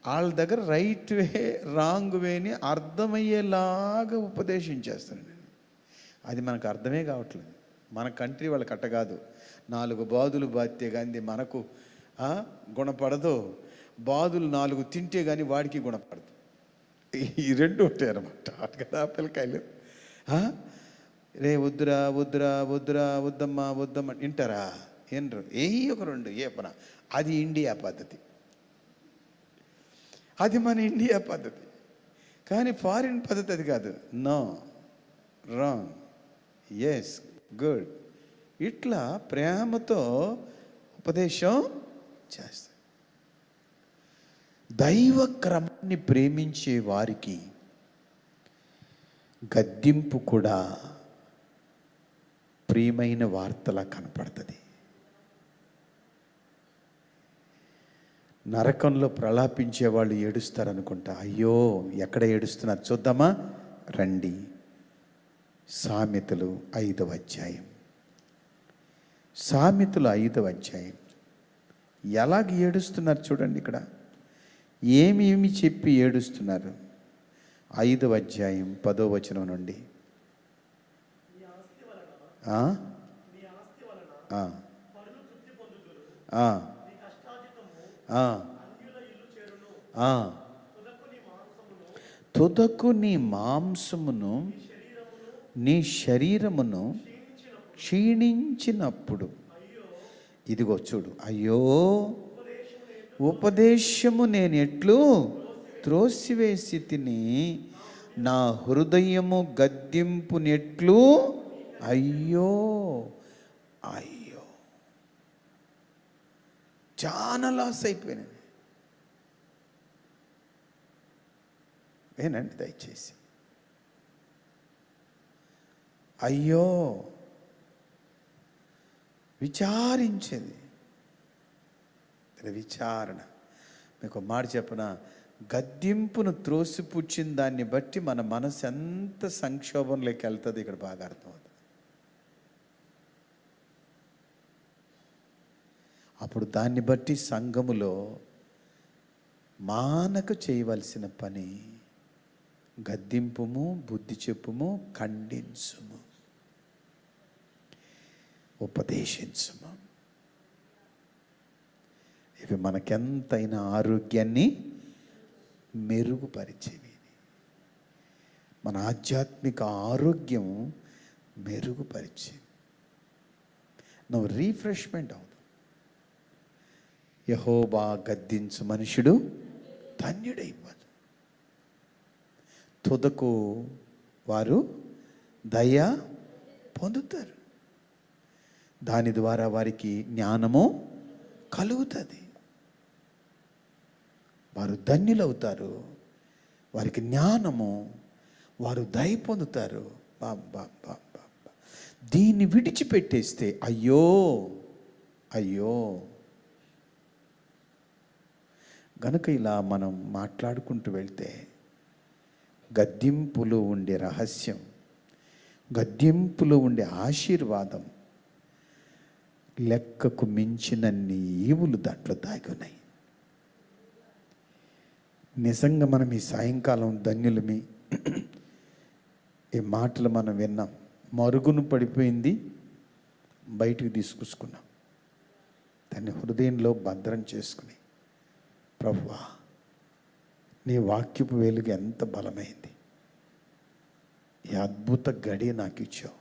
వాళ్ళ దగ్గర రైట్ వే రాంగ్ వేని అర్థమయ్యేలాగా ఉపదేశించేస్తాను నేను. అది మనకు అర్థమే కావట్లేదు. మన కంట్రీ వాళ్ళకి అట్ట కాదు. 4 బాదులు బాధితే కానీ మనకు గుణపడదు, బాదులు 4 తింటే కానీ వాడికి గుణపడదు. ఈ 2 ఉంటాయి అన్నమాట కదా పిల్లకాయలు. రే వద్దురా వద్దురా వద్దురా వద్దమ్మా వద్దమ్మా వింటారా? ఏండ్రు ఒక 2 ఏ పన. అది ఇండియా పద్ధతి, అది మన ఇండియా పద్ధతి. కానీ ఫారిన్ పద్ధతి అది కాదు. No, wrong, yes, good. ఇట్లా ప్రేమతో ఉపదేశం చేస్తారు. దైవ క్రమాన్ని ప్రేమించే వారికి గద్దింపు కూడా ప్రియమైన వార్తలా కనపడుతుంది. నరకంలో ప్రలాపించే వాళ్ళు ఏడుస్తారనుకుంటా. అయ్యో, ఎక్కడ ఏడుస్తున్నారు చూద్దామా రండి. సామెతలు 5వ అధ్యాయం. సామెతలు 5వ అధ్యాయం. ఎలాగ ఏడుస్తున్నారు చూడండి. ఇక్కడ ఏమి చెప్పి ఏడుస్తున్నారు. 5వ అధ్యాయం 10వ వచనం నుండి. ఆ? ఆ. ఆ. ఆ. ఆ. తుదకు నీ మాంసమును నీ శరీరమును క్షీణించినప్పుడు, ఇదిగో చూడు, అయ్యో ఉపదేశము నేను ఎట్లు త్రోసివేసి తిని, నా హృదయము గద్దింపునెట్లు, అయ్యో అయ్యో. చాలా లాస్ అయిపోయినది. ఏనండి దయచేసి. అయ్యో, విచారించేది విచారణ. మీకు మాట చెప్పన, గద్దింపును త్రోసిపుచ్చిన దాన్ని బట్టి మన మనసు ఎంత సంక్షోభంలోకి వెళ్తుంది ఇక్కడ బాగా అర్థమవుతుంది. అప్పుడు దాన్ని బట్టి సంఘములో మానక చేయవలసిన పని గద్దింపుము, బుద్ధి చెప్పుము, ఖండించుము, ఉపదేశించుము. ఇవి మనకెంతైనా ఆరోగ్యాన్ని మెరుగుపరిచేవి. మన ఆధ్యాత్మిక ఆరోగ్యం మెరుగుపరిచేవి. నువ్వు రీఫ్రెష్మెంట్ అవుతుంది. యెహోవా గద్దించు మనుషుడు ధన్యుడైపోదు. తుదకు వారు దయ పొందుతారు. దాని ద్వారా వారికి జ్ఞానము కలుగుతుంది. వారు ధన్యులవుతారు. వారికి జ్ఞానము, వారు దయ పొందుతారు. దీన్ని విడిచిపెట్టేస్తే అయ్యో అయ్యో. గనుక ఇలా మనం మాట్లాడుకుంటూ వెళ్తే గద్దింపులో ఉండే రహస్యం, గద్దింపులో ఉండే ఆశీర్వాదం, లెక్కకు మించినన్ని ఈవులు దాంట్లో దాగి ఉన్నాయి. నిజంగా మనం ఈ సాయంకాలం ధన్యులమి. ఈ మాటలు మనం విన్నాం. మరుగున పడిపోయింది, బయటికి తీసుకొచ్చుకున్నాం. దాన్ని హృదయంలో భద్రం చేసుకుని, ప్రభువా నీ వాక్యపు వెలుగు ఎంత బలమైంది, ఈ అద్భుత గడియ నాకు ఇచ్చావు.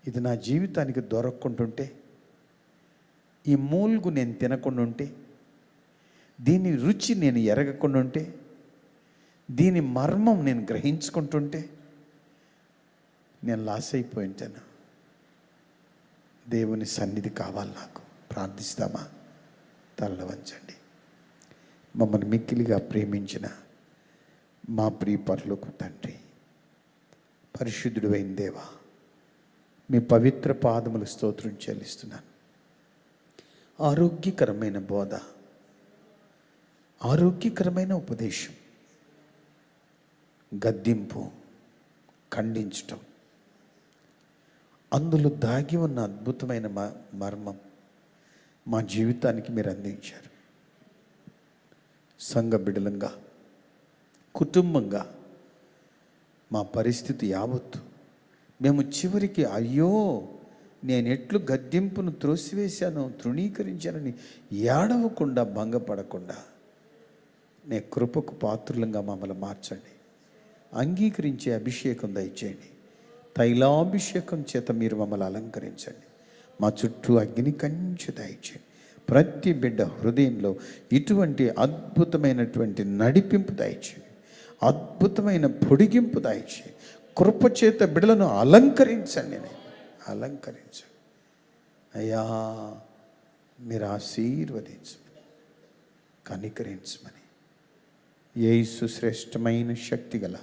ఇది నా జీవితానికి దొరక్కుంటుంటే, ఈ మూల్గు నేను తినకుండా ఉంటే, దీని రుచి నేను ఎరగకుండా ఉంటే, దీని మర్మం నేను గ్రహించుకుంటుంటే నేను లాస్ అయిపోయి ఉంటాను. దేవుని సన్నిధి కావాలి నాకు. ప్రార్థిస్తామా? తలలు వంచండి. మమ్మల్ని మిక్కిలిగా ప్రేమించిన మా ప్రియ పరలోక తండ్రి, పరిశుద్ధుడు అయిన దేవా, మీ పవిత్ర పాదములు స్తోత్రం చెల్లిస్తున్నాను. ఆరోగ్యకరమైన బోధ, ఆరోగ్యకరమైన ఉపదేశం, గద్దింపు, ఖండించటం, అందులో దాగి ఉన్న అద్భుతమైన మర్మం మా జీవితానికి మీరు అందించారు. సంఘ బిడలంగా, కుటుంబంగా మా పరిస్థితి యావత్తు మేము చివరికి అయ్యో నేను ఎట్లు గద్దింపును త్రోసివేశాను, తృణీకరించానని ఏడవకుండా, భంగపడకుండా నే కృపకు పాత్రులంగా మమ్మల్ని మార్చండి. అంగీకరించే అభిషేకం దయచేయండి. తైలాభిషేకం చేత మీరు మమ్మల్ని అలంకరించండి. మా చుట్టూ అగ్ని కంచె దయచేయండి. ప్రతి బిడ్డ హృదయంలో ఇటువంటి అద్భుతమైనటువంటి నడిపింపు దయచేయండి. అద్భుతమైన పొడిగింపు దయచేయండి. కృపచేత బిడ్డలను అలంకరించండి. అలంకరించండి అయ్యా. మీరు ఆశీర్వదించమని, కనికరించమని యేసు శ్రేష్టమైన శక్తి గల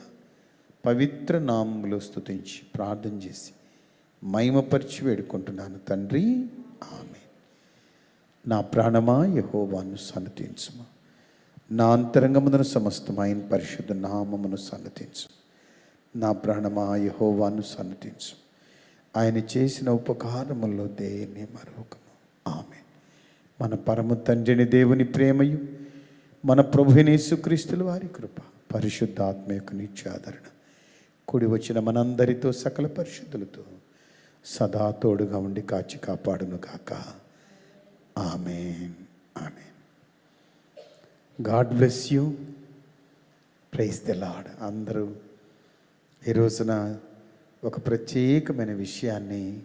పవిత్ర నామములో స్తుతించి ప్రార్థన చేసి మహిమపరిచి వేడుకుంటున్నాను తండ్రి. ఆమేన్. నా ప్రాణమా యెహోవాను సన్నతించుము, నా అంతరంగమున సమస్తమైన పరిశుద్ధ నామమును సన్నతించు. నా ప్రాణమా యెహోవాను సన్నతించు, ఆయన చేసిన ఉపకారముల్లో దేన్ని మరొకము. ఆమేన్. మన పరమ తండ్రిని దేవుని ప్రేమయు మన ప్రభువైన యేసుక్రీస్తుల వారి కృప పరిశుద్ధాత్మ యొక్క నిత్యాదరణ కూడి వచ్చిన మనందరితో సకల పరిశుద్ధులతో సదా తోడుగా ఉండి కాచి కాపాడును గాక. ఆమేన్. ఆమేన్. God bless you. Praise the Lord. అందరూ ఈ రోజున ఒక ప్రత్యేకమైన విషయాన్ని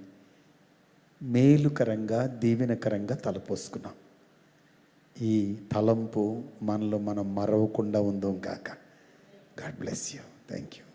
మేలుకరంగా దీవెనకరంగా తలపోసుకున్నాం. ఈ తలంపు మనలో మనం మరవకుండా ఉందాం కాక. God bless you. Thank you.